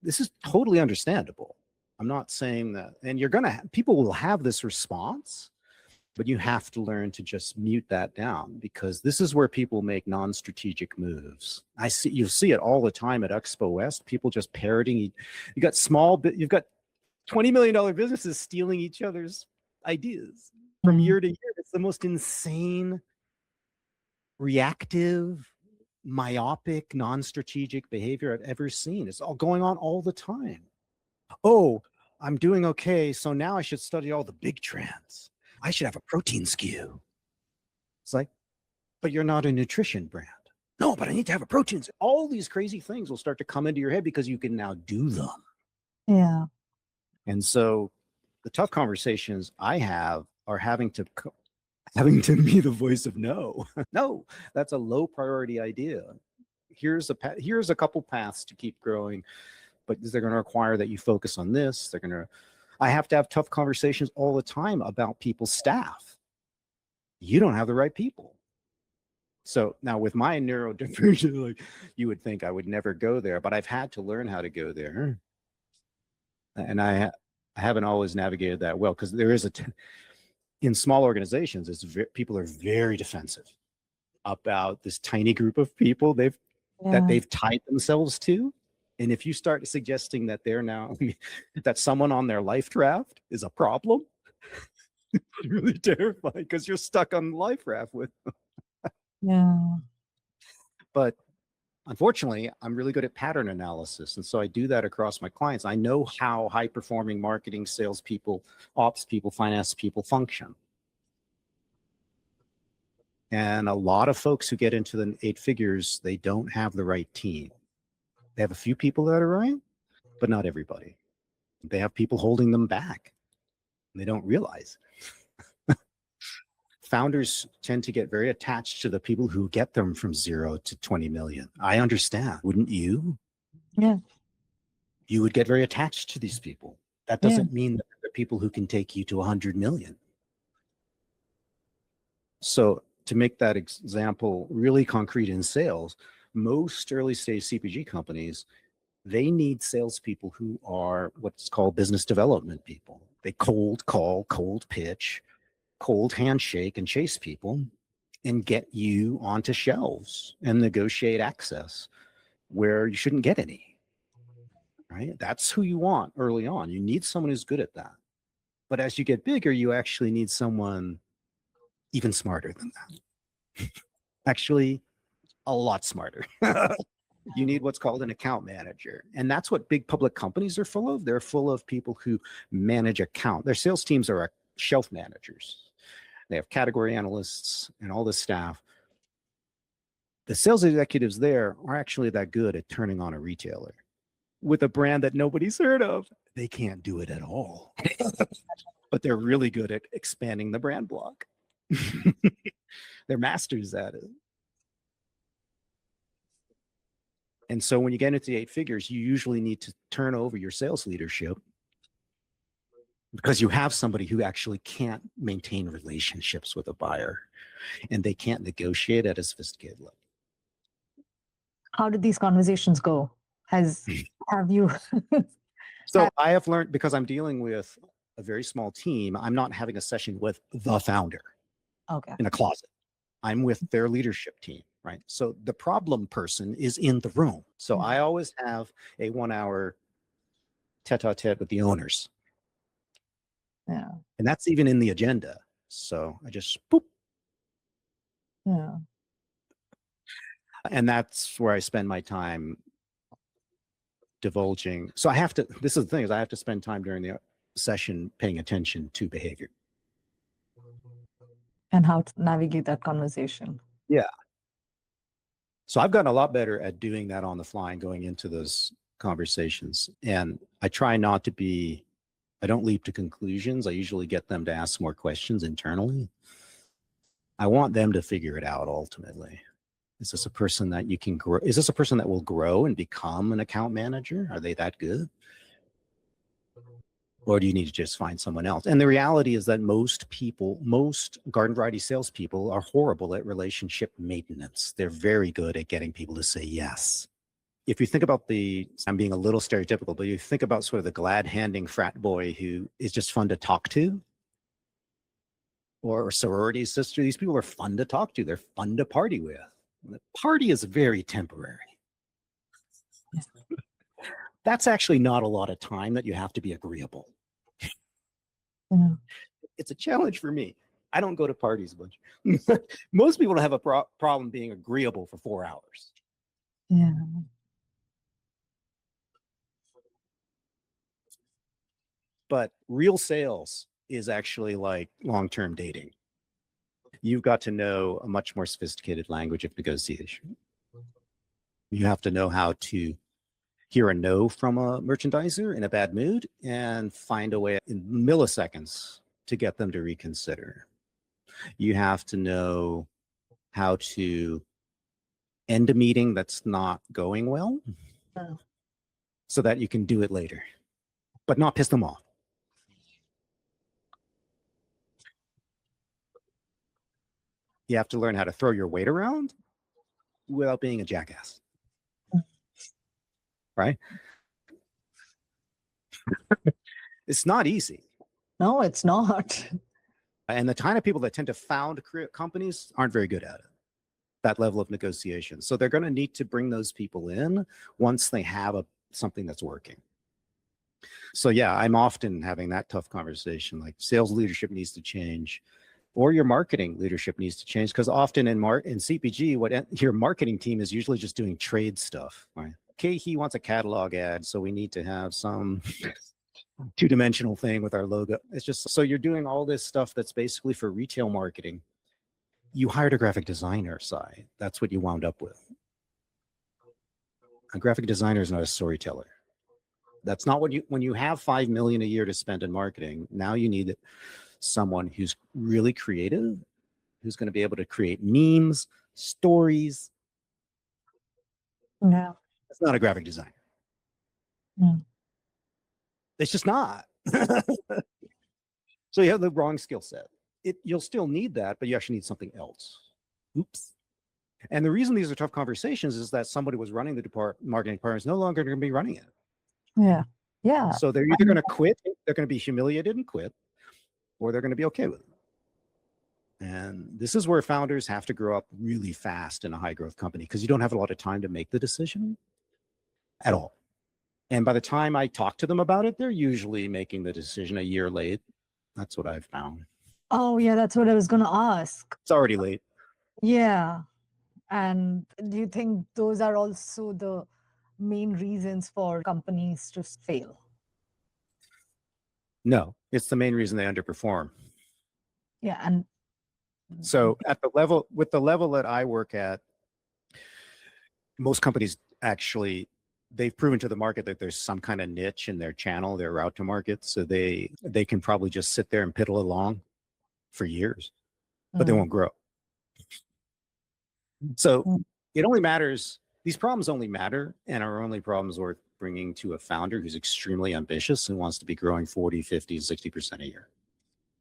This is totally understandable. I'm not saying that, and you're going to, people will have this response, but you have to learn to just mute that down, because this is where people make non-strategic moves. You'll see it all the time at Expo West, people just parroting. You've got $20 million businesses stealing each other's ideas from year to year. It's the most insane, reactive, myopic, non-strategic behavior I've ever seen. It's all going on all the time. Oh, I'm doing okay, so now I should study all the big trends. I should have a protein SKU. It's like, but you're not a nutrition brand. No, but I need to have a protein. All these crazy things will start to come into your head because you can now do them. Yeah. And so the tough conversations I have are having to be the voice of no. No, that's a low priority idea. Here's a couple paths to keep growing, but they're going to require that you focus on this. I have to have tough conversations all the time about people's staff. You don't have the right people. So now with my neurodivergent, like, you would think I would never go there, but I've had to learn how to go there. And I haven't always navigated that well, because there is in small organizations, people are very defensive about this tiny group of people that they've tied themselves to. And if you start suggesting that that someone on their life raft is a problem, it's really terrifying, because you're stuck on the life raft with them. Yeah. But unfortunately, I'm really good at pattern analysis. And so I do that across my clients. I know how high-performing marketing, salespeople, ops people, finance people function. And a lot of folks who get into the 8 figures, they don't have the right team. They have a few people that are right, but not everybody. They have people holding them back. They don't realize. Founders tend to get very attached to the people who get them from 0 to 20 million. I understand. Wouldn't you? Yeah. You would get very attached to these people. That doesn't mean that they're people who can take you to 100 million. So to make that example really concrete in sales, most early stage CPG companies, they need salespeople who are what's called business development people. They cold call, cold pitch, cold handshake, and chase people and get you onto shelves and negotiate access where you shouldn't get any, right? That's who you want early on. You need someone who's good at that. But as you get bigger, you actually need someone even smarter than that. Actually, a lot smarter. You need what's called an account manager. And that's what big public companies are full of. They're full of people who manage account. Their sales teams are shelf managers. They have category analysts and all this staff. The sales executives there are actually that good at turning on a retailer with a brand that nobody's heard of. They can't do it at all, but they're really good at expanding the brand block. They're masters at it. And so when you get into the 8 figures, you usually need to turn over your sales leadership, because you have somebody who actually can't maintain relationships with a buyer, and they can't negotiate at a sophisticated level. How did these conversations go? Have you? So I have learned, because I'm dealing with a very small team, I'm not having a session with the founder in a closet. I'm with their leadership team, right? So the problem person is in the room. So I always have a 1-hour tete-a-tete with the owners. Yeah. And that's even in the agenda. So I just boop. Yeah. And that's where I spend my time divulging. So this is the thing, is I have to spend time during the session paying attention to behavior. And how to navigate that conversation. Yeah. So I've gotten a lot better at doing that on the fly and going into those conversations. And I try not to I don't leap to conclusions. I usually get them to ask more questions internally. I want them to figure it out ultimately. Is this a person that you can grow? Is this a person that will grow and become an account manager? Are they that good? Or do you need to just find someone else? And the reality is that most garden variety salespeople are horrible at relationship maintenance. They're very good at getting people to say yes. if you think about I'm being a little stereotypical, but you think about sort of the glad-handing frat boy who is just fun to talk to, or sorority sister, these people are fun to talk to. They're fun to party with. The party is very temporary. That's actually not a lot of time that you have to be agreeable. Yeah. It's a challenge for me. I don't go to parties much. Most people have a problem being agreeable for 4 hours. Yeah. But real sales is actually like long-term dating. You've got to know a much more sophisticated language of negotiation. You have to know how to hear a no from a merchandiser in a bad mood and find a way in milliseconds to get them to reconsider. You have to know how to end a meeting that's not going well so that you can do it later, but not piss them off. You have to learn how to throw your weight around without being a jackass. Right? It's not easy. No, it's not. And the kind of people that tend to found companies aren't very good at it, that level of negotiation. So they're going to need to bring those people in once they have something that's working. So yeah, I'm often having that tough conversation, like sales leadership needs to change, or your marketing leadership needs to change, because often in CPG, your marketing team is usually just doing trade stuff. Right? Okay, he wants a catalog ad, so we need to have some two-dimensional thing with our logo. It's just, so you're doing all this stuff that's basically for retail marketing. You hired a graphic designer side. That's what you wound up with. A graphic designer is not a storyteller. That's not what when you have $5 million a year to spend in marketing, now you need someone who's really creative, who's going to be able to create memes, stories. No. That's not a graphic designer. Mm. It's just not. So you have the wrong skill set. You'll still need that, but you actually need something else. Oops. And the reason these are tough conversations is that somebody was running the marketing department is no longer going to be running it. Yeah. Yeah. So they're either going to quit, they're going to be humiliated and quit, or they're going to be okay with it. And this is where founders have to grow up really fast in a high growth company, because you don't have a lot of time to make the decision at all. And by the time I talk to them about it, they're usually making the decision a year late. That's what I've found. Oh, yeah, that's what I was going to ask. It's already late. Yeah. And do you think those are also the main reasons for companies to fail? No, it's the main reason they underperform. Yeah. And so with the level that I work at, most companies actually, they've proven to the market that there's some kind of niche in their channel, their route to market. So they can probably just sit there and piddle along for years, but they won't grow. So it only matters, these problems only matter and are only problems worth bringing to a founder who's extremely ambitious and wants to be growing 40, 50, 60% a year.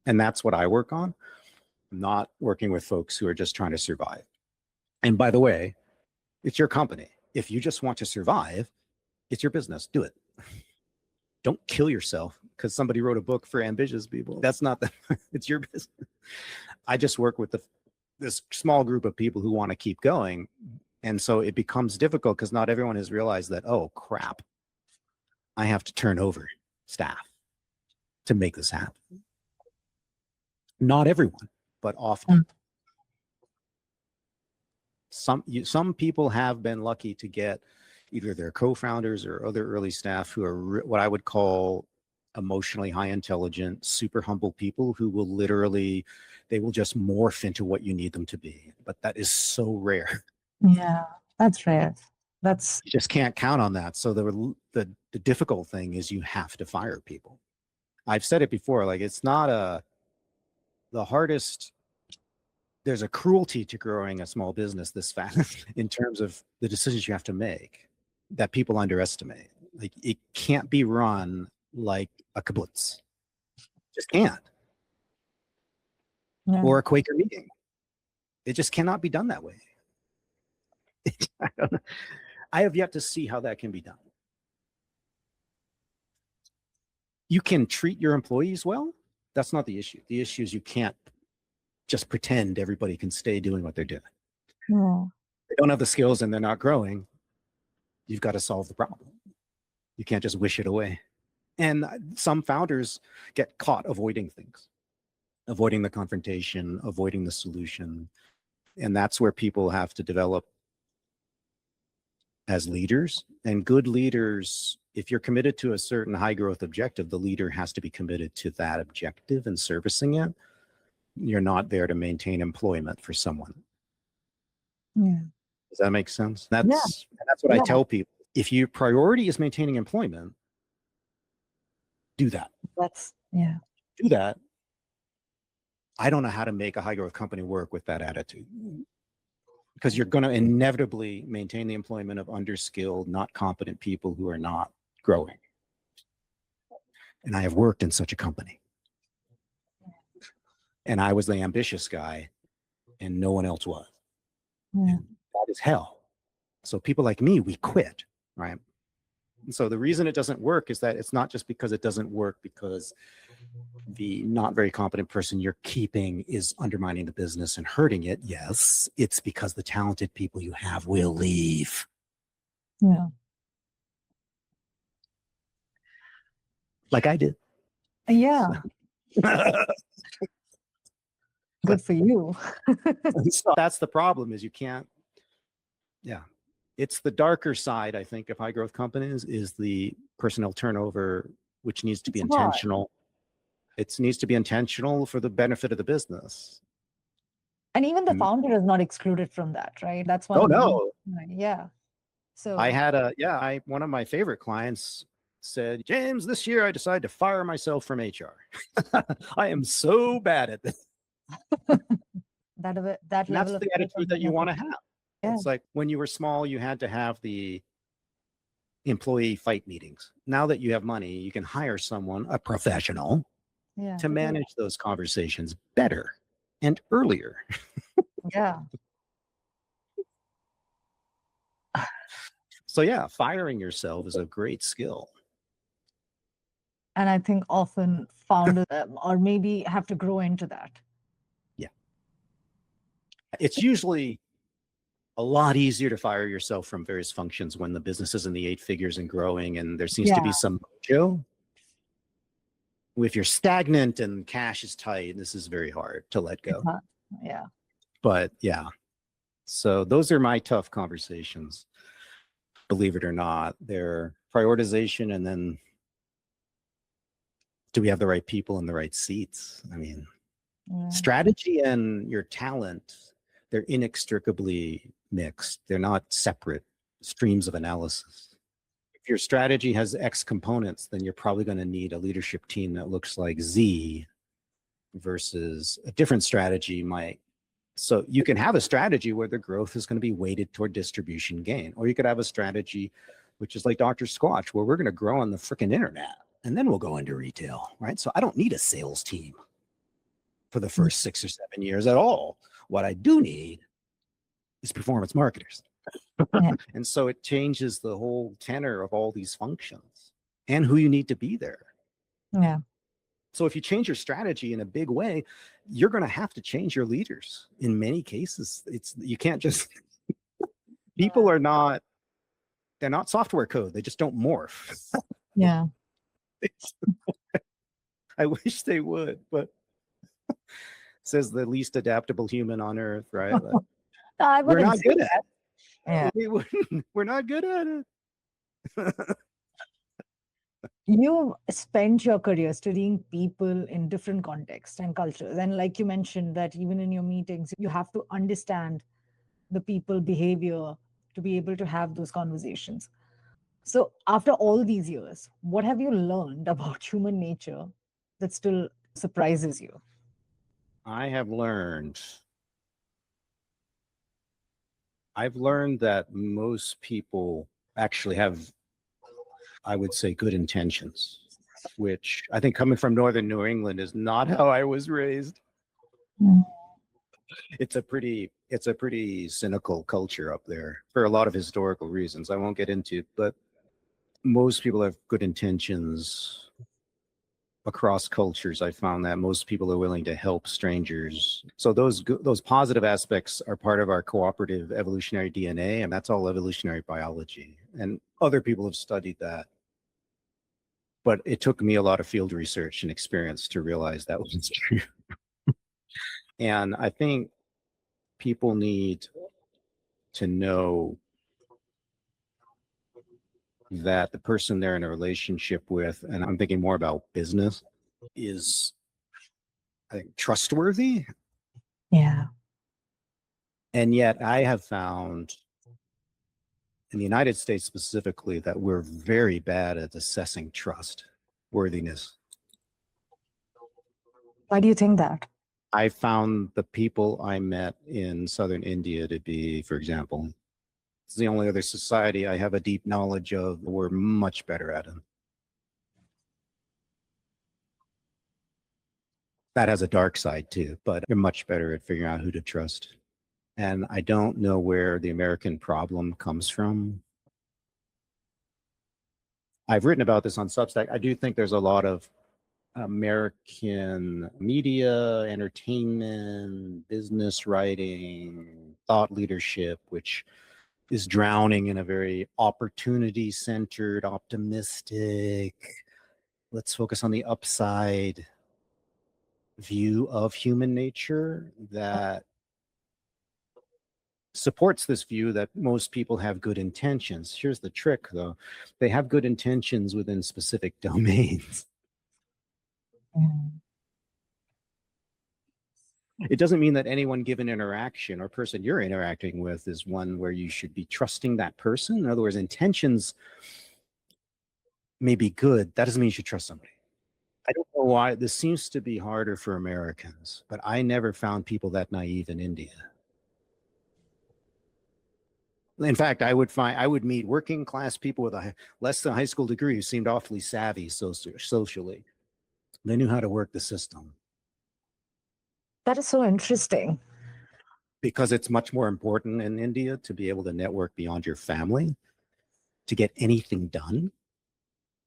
And that's what I work on. I'm not working with folks who are just trying to survive. And by the way, it's your company. If you just want to survive, it's your business. Do it. Don't kill yourself because somebody wrote a book for ambitious people. That's not it's your business. I just work with this small group of people who want to keep going. And so it becomes difficult because not everyone has realized that, oh crap, I have to turn over staff to make this happen. Not everyone, but often. Some people have been lucky to get either their co-founders or other early staff who are what I would call emotionally high intelligent, super humble people who will literally, they will just morph into what you need them to be. But that is so rare. Yeah, that's rare. You just can't count on that. So the difficult thing is you have to fire people. I've said it before, like it's not the hardest, there's a cruelty to growing a small business this fast in terms of the decisions you have to make that people underestimate. Like it can't be run like a kibbutz. Just can't. Yeah. Or a Quaker meeting. It just cannot be done that way. I don't know. I have yet to see how that can be done. You can treat your employees well. That's not the issue. The issue is you can't just pretend everybody can stay doing what they're doing. Yeah. They don't have the skills and they're not growing. You've got to solve the problem. You can't just wish it away. And some founders get caught avoiding things, avoiding the confrontation, avoiding the solution. And that's where people have to develop as leaders. And good leaders, if you're committed to a certain high growth objective, the leader has to be committed to that objective and servicing it. You're not there to maintain employment for someone. Yeah. Does that make sense? That's what I tell people. If your priority is maintaining employment, do that. Do that. I don't know how to make a high growth company work with that attitude, because you're going to inevitably maintain the employment of underskilled, not competent people who are not growing. And I have worked in such a company. And I was the ambitious guy and no one else was. Yeah. That is hell. So people like me, we quit, right? And so the reason it doesn't work is that it's not just because it doesn't work because the not very competent person you're keeping is undermining the business and hurting it. Yes, it's because the talented people you have will leave. Yeah. Like I did. Yeah. Good for you. So that's the problem, is you can't. Yeah. It's the darker side, I think, of high growth companies is the personnel turnover, which needs to be intentional. It needs to be intentional for the benefit of the business. And even the founder is not excluded from that, right? That's one. Oh, no. Yeah. So I had one of my favorite clients said, James, this year I decided to fire myself from HR. I am so bad at this. That level that's of the attitude that you want to have. Yeah. It's like when you were small, you had to have the employee fight meetings. Now that you have money, you can hire someone, a professional, to manage those conversations better and earlier. Yeah. So yeah, firing yourself is a great skill. And I think often founders or maybe have to grow into that. Yeah. It's usually a lot easier to fire yourself from various functions when the business is in the 8 figures and growing and there seems to be some mojo. If you're stagnant and cash is tight, this is very hard to let go. Yeah. But yeah, so those are my tough conversations. Believe it or not, they're prioritization, and then do we have the right people in the right seats? I mean, strategy and your talent, they're inextricably mixed. They're not separate streams of analysis. If your strategy has X components, then you're probably going to need a leadership team that looks like Z versus a different strategy might. So you can have a strategy where the growth is going to be weighted toward distribution gain, or you could have a strategy which is like Dr. Squatch, where we're going to grow on the freaking internet and then we'll go into retail, right? So I don't need a sales team for the first 6 or 7 years at all. What I do need is performance marketers. And so it changes the whole tenor of all these functions and who you need to be there. Yeah. So if you change your strategy in a big way, you're going to have to change your leaders. In many cases, you can't just, people are not, they're not software code. They just don't morph. Yeah. I wish they would, but says the least adaptable human on earth, right? Like, we're not good at it. Yeah. We're not good at it. You spent your career studying people in different contexts and cultures. And like you mentioned that even in your meetings, you have to understand the people behavior to be able to have those conversations. So after all these years, what have you learned about human nature that still surprises you? I've learned that most people actually have, I would say, good intentions, which I think coming from northern New England is not how I was raised. It's a pretty cynical culture up there for a lot of historical reasons I won't get into, but most people have good intentions across cultures. I found that most people are willing to help strangers. So those positive aspects are part of our cooperative evolutionary DNA, and that's all evolutionary biology. And other people have studied that. But it took me a lot of field research and experience to realize that wasn't true. And I think people need to know that the person they're in a relationship with, and I'm thinking more about business, is, I think, trustworthy. Yeah. And yet I have found in the United States specifically that we're very bad at assessing trustworthiness. Why do you think that? I found the people I met in southern India to be, for example, it's the only other society I have a deep knowledge of, we're much better at it. That has a dark side too, but you're much better at figuring out who to trust. And I don't know where the American problem comes from. I've written about this on Substack. I do think there's a lot of American media, entertainment, business writing, thought leadership, which is drowning in a very opportunity-centered, optimistic, let's focus on the upside view of human nature that supports this view that most people have good intentions. Here's the trick, though. They have good intentions within specific domains. Mm. It doesn't mean that any one given interaction or person you're interacting with is one where you should be trusting that person. In other words, intentions may be good. That doesn't mean you should trust somebody. I don't know why this seems to be harder for Americans, but I never found people that naive in India. In fact, I would meet working class people with a less than high school degree who seemed awfully savvy socially. They knew how to work the system. That is so interesting. Because it's much more important in India to be able to network beyond your family to get anything done.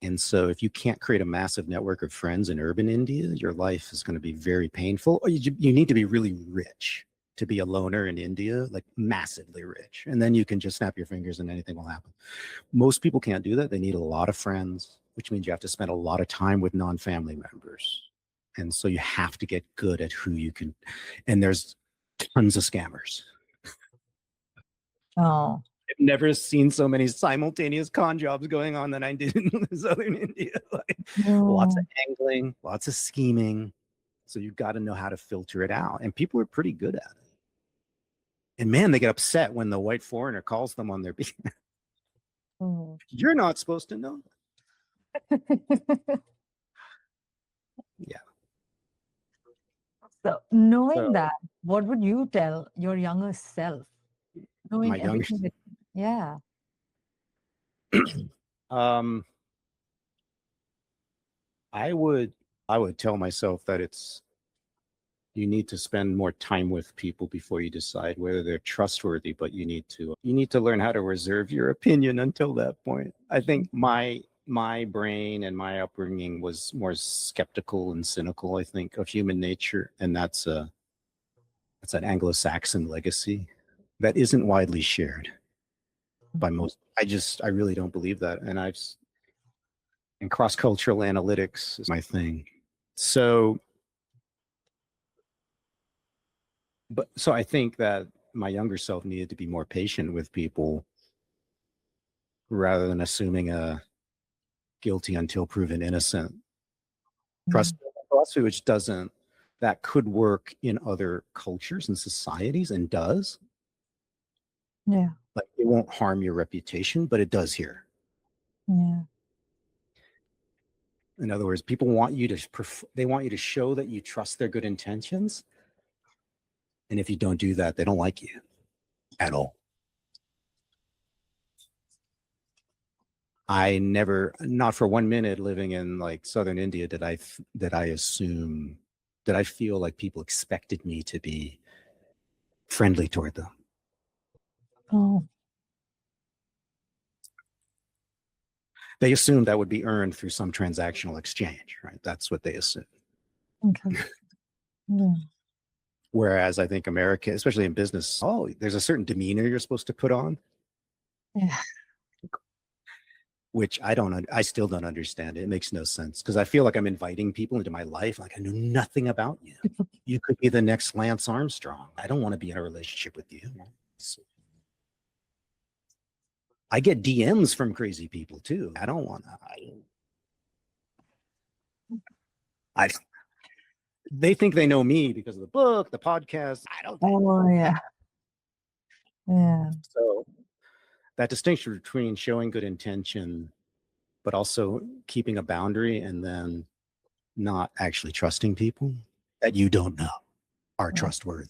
And so if you can't create a massive network of friends in urban India, your life is going to be very painful. Or you need to be really rich to be a loner in India, like massively rich. And then you can just snap your fingers and anything will happen. Most people can't do that. They need a lot of friends, which means you have to spend a lot of time with non-family members. And so you have to get good at who you can. And there's tons of scammers. Oh. I've never seen so many simultaneous con jobs going on than I did in southern India. Lots of angling, lots of scheming. So you've got to know how to filter it out. And people are pretty good at it. And man, they get upset when the white foreigner calls them on their behalf. You're not supposed to know that. Yeah. So knowing that, what would you tell your younger self? Knowing my younger everything that, yeah. I would tell myself that you need to spend more time with people before you decide whether they're trustworthy, but you need to learn how to reserve your opinion until that point. I think my brain and my upbringing was more skeptical and cynical, I think, of human nature. And that's an Anglo-Saxon legacy that isn't widely shared by most. I really don't believe that. And cross-cultural analytics is my thing. So I think that my younger self needed to be more patient with people rather than assuming a guilty until proven innocent trust philosophy, which that could work in other cultures and societies and does. Yeah. Like it won't harm your reputation, but it does here. Yeah. In other words, people want you to show that you trust their good intentions. And if you don't do that, they don't like you at all. I never, not for 1 minute living in like southern India, did I feel like people expected me to be friendly toward them. Oh, They assume that would be earned through some transactional exchange, right? That's what they assume. okay. Yeah. Whereas I think America, especially in business, there's a certain demeanor you're supposed to put on, Yeah. which I still don't understand. It makes no sense because I feel like I'm inviting people into my life. Like I know nothing about you. You could be the next Lance Armstrong. I don't want to be in a relationship with you. I get DMs from crazy people too. I don't want to. They think they know me because of the book, the podcast. I don't think. Oh, yeah. Yeah. So that distinction between showing good intention, but also keeping a boundary and then not actually trusting people that you don't know are Yeah. trustworthy.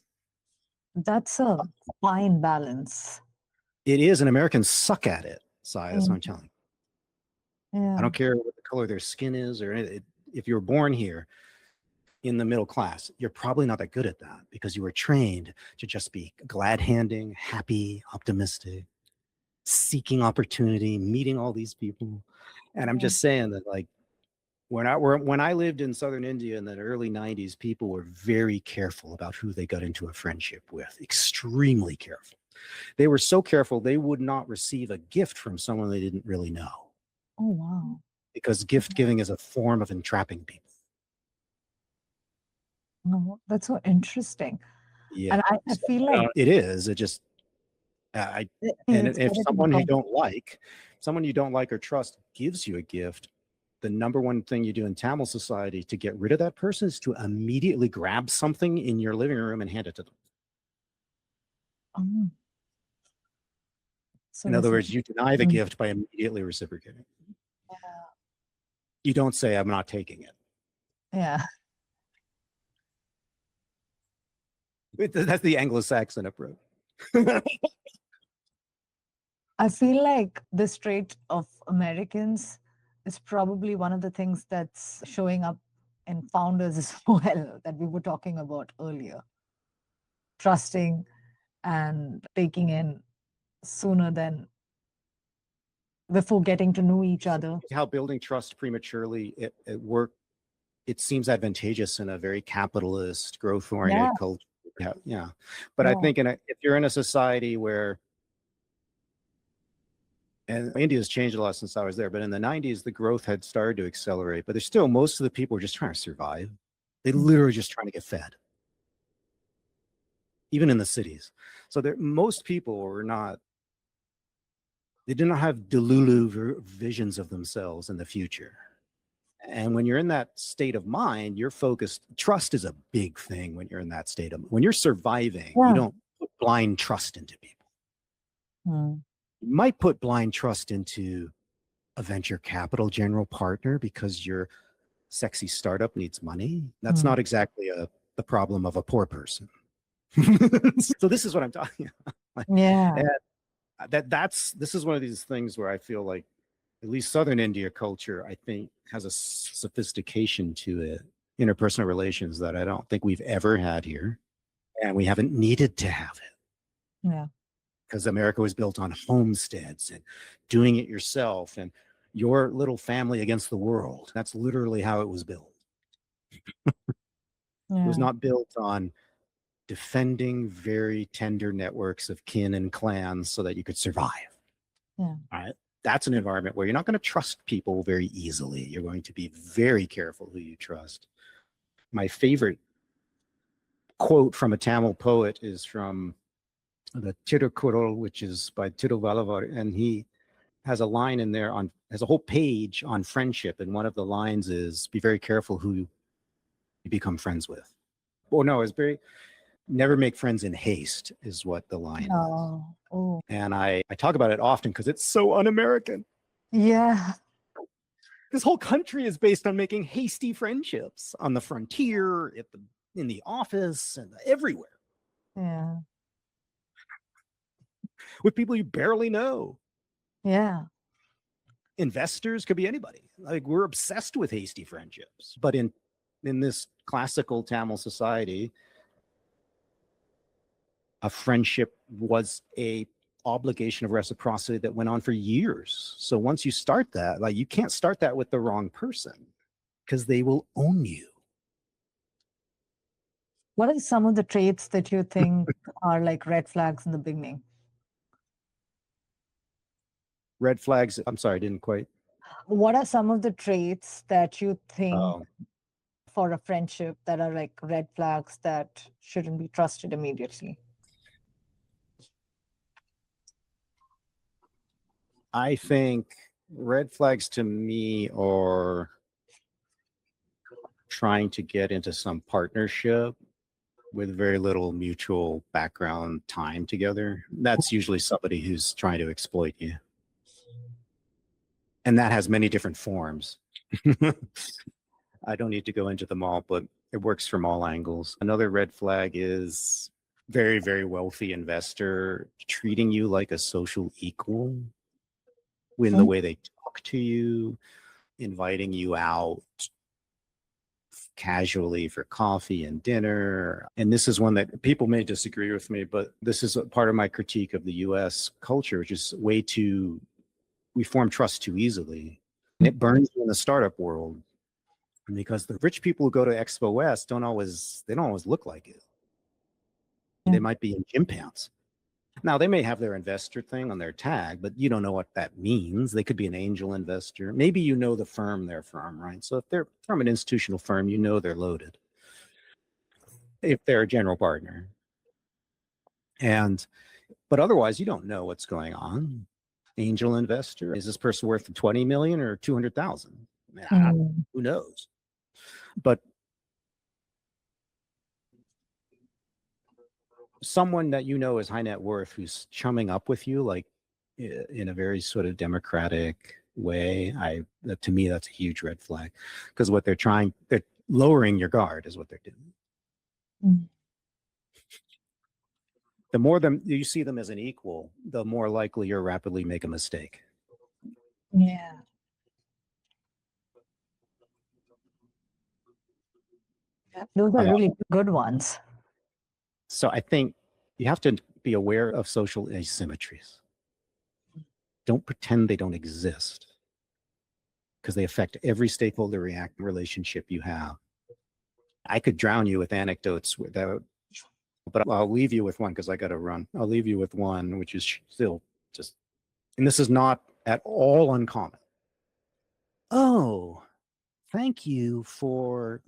That's a fine balance. It is, and Americans suck at it. So that's what I'm telling you. Yeah. I don't care what the color of their skin is or anything. If you're born here in the middle class, you're probably not that good at that because you were trained to just be glad-handing, happy, optimistic, seeking opportunity, meeting all these people. And I'm just saying that, like, when I lived in southern India in the early 90s, people were very careful about who they got into a friendship with, extremely careful. They were so careful they would not receive a gift from someone they didn't really know. Oh, wow. Because gift giving is a form of entrapping people. Oh, that's so interesting. Yeah. And I feel like it is. It just and if someone you don't like or trust gives you a gift, the number one thing you do in Tamil society to get rid of that person is to immediately grab something in your living room and hand it to them. So in other words, you deny the gift by immediately reciprocating. Yeah. You don't say, I'm not taking it. Yeah. That's the Anglo-Saxon approach. I feel like this trait of Americans is probably one of the things that's showing up in founders as well that we were talking about earlier. Trusting and taking in sooner than before getting to know each other. How building trust prematurely at work, it seems advantageous in a very capitalist, growth-oriented culture. Yeah. But I think if you're in a society where, and India's changed a lot since I was there, but in the 90s, the growth had started to accelerate, but there's still, most of the people were just trying to survive. They literally just trying to get fed, even in the cities. So most people were not, they did not have delulu visions of themselves in the future. And when you're in that state of mind, you're focused. Trust is a big thing when you're in that state of, when you're surviving, you don't put blind trust into people. You might put blind trust into a venture capital general partner because your sexy startup needs money. That's not exactly the problem of a poor person. So this is what I'm talking about. This is one of these things where I feel like at least Southern India culture, I think, has a sophistication to it, interpersonal relations, that I don't think we've ever had here. And we haven't needed to have it. Yeah. Because America was built on homesteads and doing it yourself and your little family against the world. That's literally how it was built. It was not built on defending very tender networks of kin and clans so that you could survive. Yeah. All right. That's an environment where you're not going to trust people very easily. You're going to be very careful who you trust. My favorite quote from a Tamil poet is from the Tirukkural, which is by Tiruvalluvar, and he has a line in there has a whole page on friendship, and one of the lines is, be very careful who you become friends with. Never make friends in haste is what the line is. And I talk about it often because it's so un-American. Yeah. This whole country is based on making hasty friendships on the frontier, in the office, and everywhere. Yeah. With people you barely know. Yeah. Investors, could be anybody. Like, we're obsessed with hasty friendships. But in this classical Tamil society, A friendship was a obligation of reciprocity that went on for years. So once you start that, like, you can't start that with the wrong person because they will own you. What are some of the traits that you think are like red flags in the beginning? Red flags. I'm sorry, I didn't quite. What are some of the traits that you think Oh, for a friendship that are like red flags that shouldn't be trusted immediately? I think red flags to me are trying to get into some partnership with very little mutual background time together. That's usually somebody who's trying to exploit you. And that has many different forms. I don't need to go into them all, but it works from all angles. Another red flag is very, very wealthy investor treating you like a social equal in the way they talk to you, inviting you out casually for coffee and dinner. And this is one that people may disagree with me, but this is a part of my critique of the US culture, which is we form trust too easily. And it burns you in the startup world because the rich people who go to Expo West don't always look like it. They might be in gym pants. Now, they may have their investor thing on their tag, but you don't know what that means. They could be an angel investor. Maybe you know the firm they're from, right? So if they're from an institutional firm, you know they're loaded. If they're a general partner. But otherwise, you don't know what's going on. Angel investor, is this person worth 20 million or 200,000? Who knows? But someone that you know is high net worth who's chumming up with you, like in a very sort of democratic way, to me, that's a huge red flag, because what they're lowering your guard is what they're doing. The more you see them as an equal, the more likely you'll rapidly make a mistake. Yeah. Those are really good ones. So I think you have to be aware of social asymmetries. Don't pretend they don't exist, because they affect every stakeholder relationship you have. I could drown you with anecdotes but I'll leave you with one because I got to run. I'll leave you with one, which is still just, and this is not at all uncommon. Oh, thank you for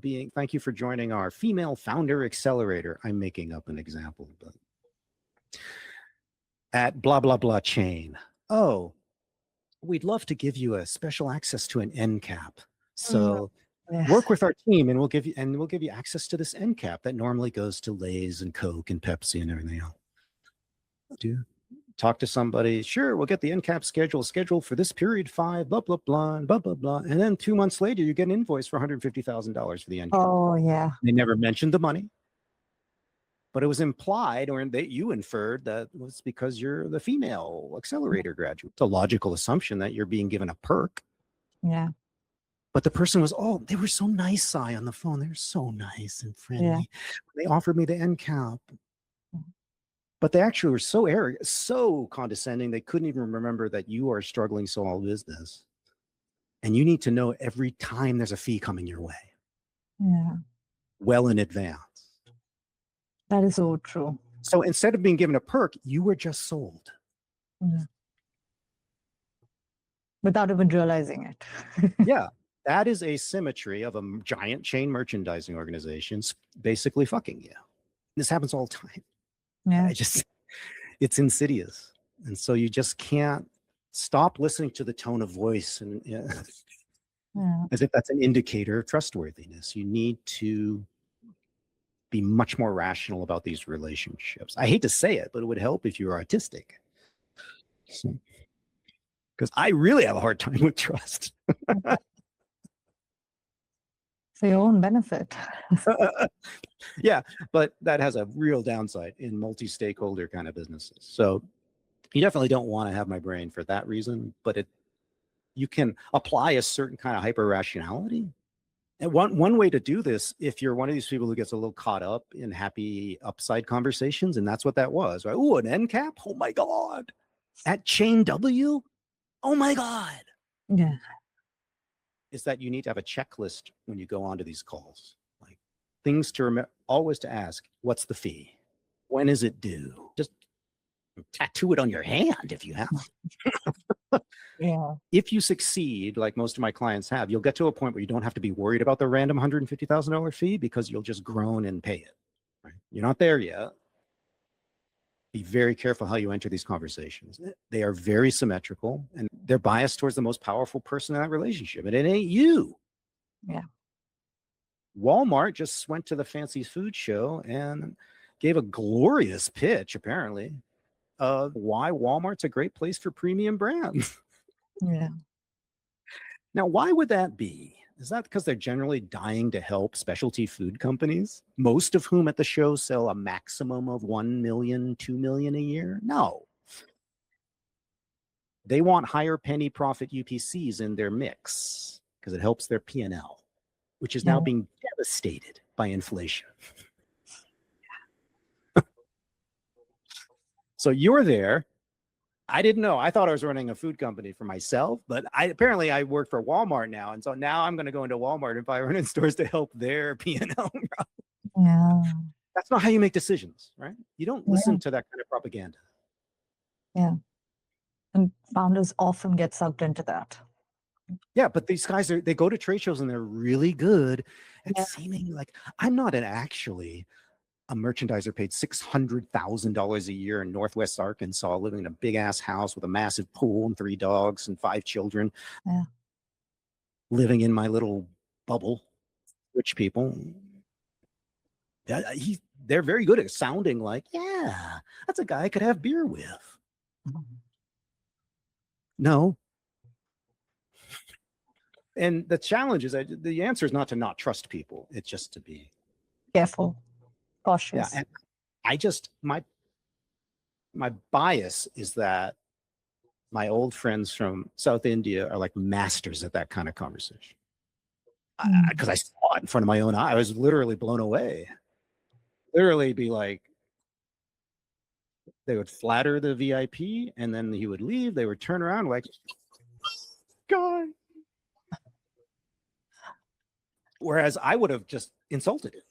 joining our female founder accelerator. I'm making up an example, but at blah, blah, blah chain. Oh, we'd love to give you a special access to an end cap. So work with our team and we'll give you access to this end cap that normally goes to Lay's and Coke and Pepsi and everything else. Talk to somebody. Sure, we'll get the end cap scheduled for this period 5, blah, blah, blah, blah, blah, blah. And then 2 months later, you get an invoice for $150,000 for the end cap. Oh, yeah. They never mentioned the money, but it was implied, or you inferred that it was because you're the female accelerator graduate. It's a logical assumption that you're being given a perk. Yeah. But the person was, they were so nice, Sai, on the phone. They're so nice and friendly. Yeah. They offered me the end cap. But they actually were so arrogant, so condescending, they couldn't even remember that you are struggling small business. And you need to know every time there's a fee coming your way. Yeah. Well in advance. That is so true. So instead of being given a perk, you were just sold. Yeah. Without even realizing it. Yeah. That is asymmetry of a giant chain merchandising organization basically fucking you. This happens all the time. Yeah. It's insidious. And so you just can't stop listening to the tone of voice and as if that's an indicator of trustworthiness. You need to be much more rational about these relationships. I hate to say it, but it would help if you were autistic. Because I really have a hard time with trust. For your own benefit. Yeah, but that has a real downside in multi-stakeholder kind of businesses. So you definitely don't want to have my brain for that reason, but you can apply a certain kind of hyper rationality And one way to do this, if you're one of these people who gets a little caught up in happy upside conversations, and that's what that was, right? Oh, an end cap? Oh my God. At Chain W? Oh my God. Yeah. Is that you need to have a checklist when you go onto these calls. Like things to remember, always to ask, what's the fee? When is it due? Just tattoo it on your hand if you have. Yeah. If you succeed, like most of my clients have, you'll get to a point where you don't have to be worried about the random $150,000 fee because you'll just groan and pay it. Right? You're not there yet. Be very careful how you enter these conversations. They are very symmetrical and they're biased towards the most powerful person in that relationship. And it ain't you. Yeah. Walmart just went to the fancy food show and gave a glorious pitch, apparently, of why Walmart's a great place for premium brands. Yeah. Now, why would that be? Is that because they're generally dying to help specialty food companies, most of whom at the show sell a maximum of 1 million, 2 million a year? No. They want higher penny profit UPCs in their mix because it helps their P&L, which is now being devastated by inflation. So you're there. I didn't know. I thought I was running a food company for myself, but apparently I work for Walmart now. And so now I'm going to go into Walmart and 500 stores to help their P&L. Yeah. That's not how you make decisions, right? You don't listen to that kind of propaganda. Yeah. And founders often get sucked into that. Yeah, but these guys they go to trade shows and they're really good at seeming like I'm not actually a merchandiser paid $600,000 a year in Northwest Arkansas, living in a big ass house with a massive pool and 3 dogs and 5 children. Yeah. Living in my little bubble, rich people. Yeah, they're very good at sounding like, yeah, that's a guy I could have beer with. No. And the challenge is that the answer is not to not trust people. It's just to be careful, cautious. Yeah, and I just my bias is that my old friends from South India are like masters at that kind of conversation. Because I saw it in front of my own eye. I was literally blown away. Literally be like, they would flatter the VIP and then he would leave. They would turn around like, God. Whereas I would have just insulted it.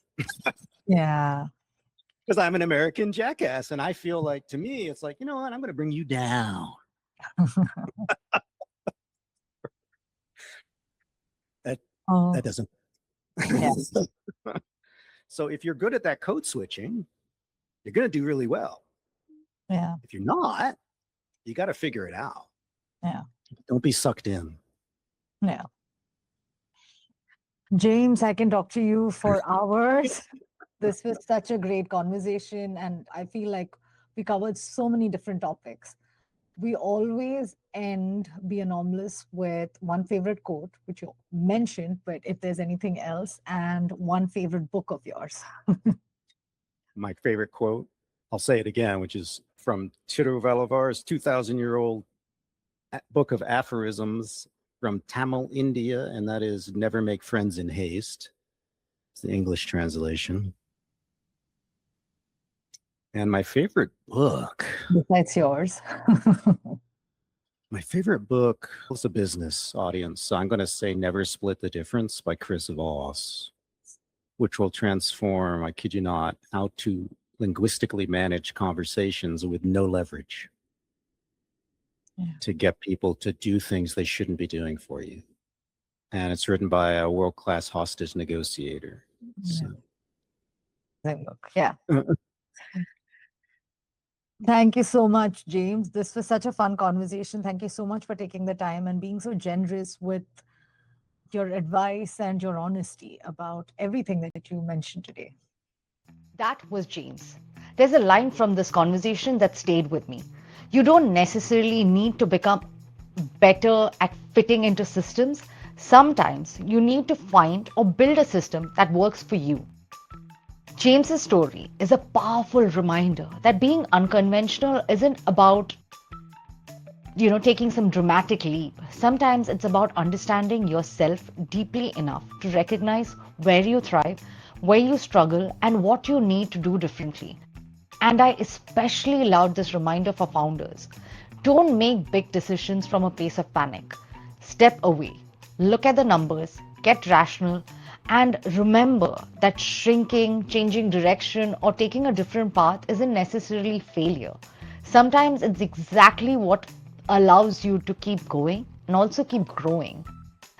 Yeah. Because I'm an American jackass. And I feel like, to me, it's like, you know what? I'm going to bring you down. That doesn't. So if you're good at that code switching, you're going to do really well. Yeah. If you're not, you got to figure it out. Yeah. Don't be sucked in. Yeah. James, I can talk to you for hours. This was such a great conversation, and I feel like we covered so many different topics. We always end Be Anomalous with one favorite quote, which you mentioned, but if there's anything else, and one favorite book of yours. My favorite quote, I'll say it again, which is from Trü Frü's 2,000-year-old book of aphorisms from Tamil, India, and that is "Never make friends in haste." It's the English translation. And my favorite book. Besides yours. My favorite book is a business audience. So I'm going to say Never Split the Difference by Chris Voss, which will transform, I kid you not, how to linguistically manage conversations with no leverage to get people to do things they shouldn't be doing for you. And it's written by a world-class hostage negotiator. So. Yeah. Thank you so much, James. This was such a fun conversation. Thank you so much for taking the time and being so generous with your advice and your honesty about everything that you mentioned today. That was James. There's a line from this conversation that stayed with me. You don't necessarily need to become better at fitting into systems. Sometimes you need to find or build a system that works for you. James's story is a powerful reminder that being unconventional isn't about taking some dramatic leap. Sometimes it's about understanding yourself deeply enough to recognize where you thrive, where you struggle, and what you need to do differently. And I especially love this reminder for founders. Don't make big decisions from a place of panic. Step away, look at the numbers, get rational, and remember that shrinking, changing direction, or taking a different path isn't necessarily failure. Sometimes it's exactly what allows you to keep going and also keep growing.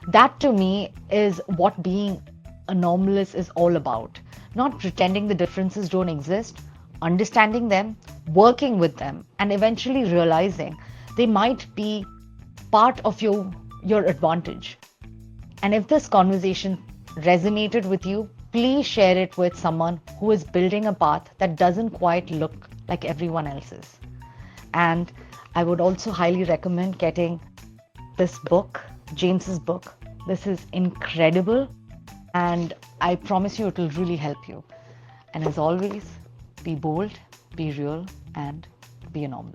That to me is what being anomalous is all about. Not pretending the differences don't exist, understanding them, working with them, and eventually realizing they might be part of your advantage. And if this conversation resonated with you, please share it with someone who is building a path that doesn't quite look like everyone else's. And I would also highly recommend getting this book, James's book. This is incredible, and I promise you it will really help you. And as always, be bold, be real, and be anomalous.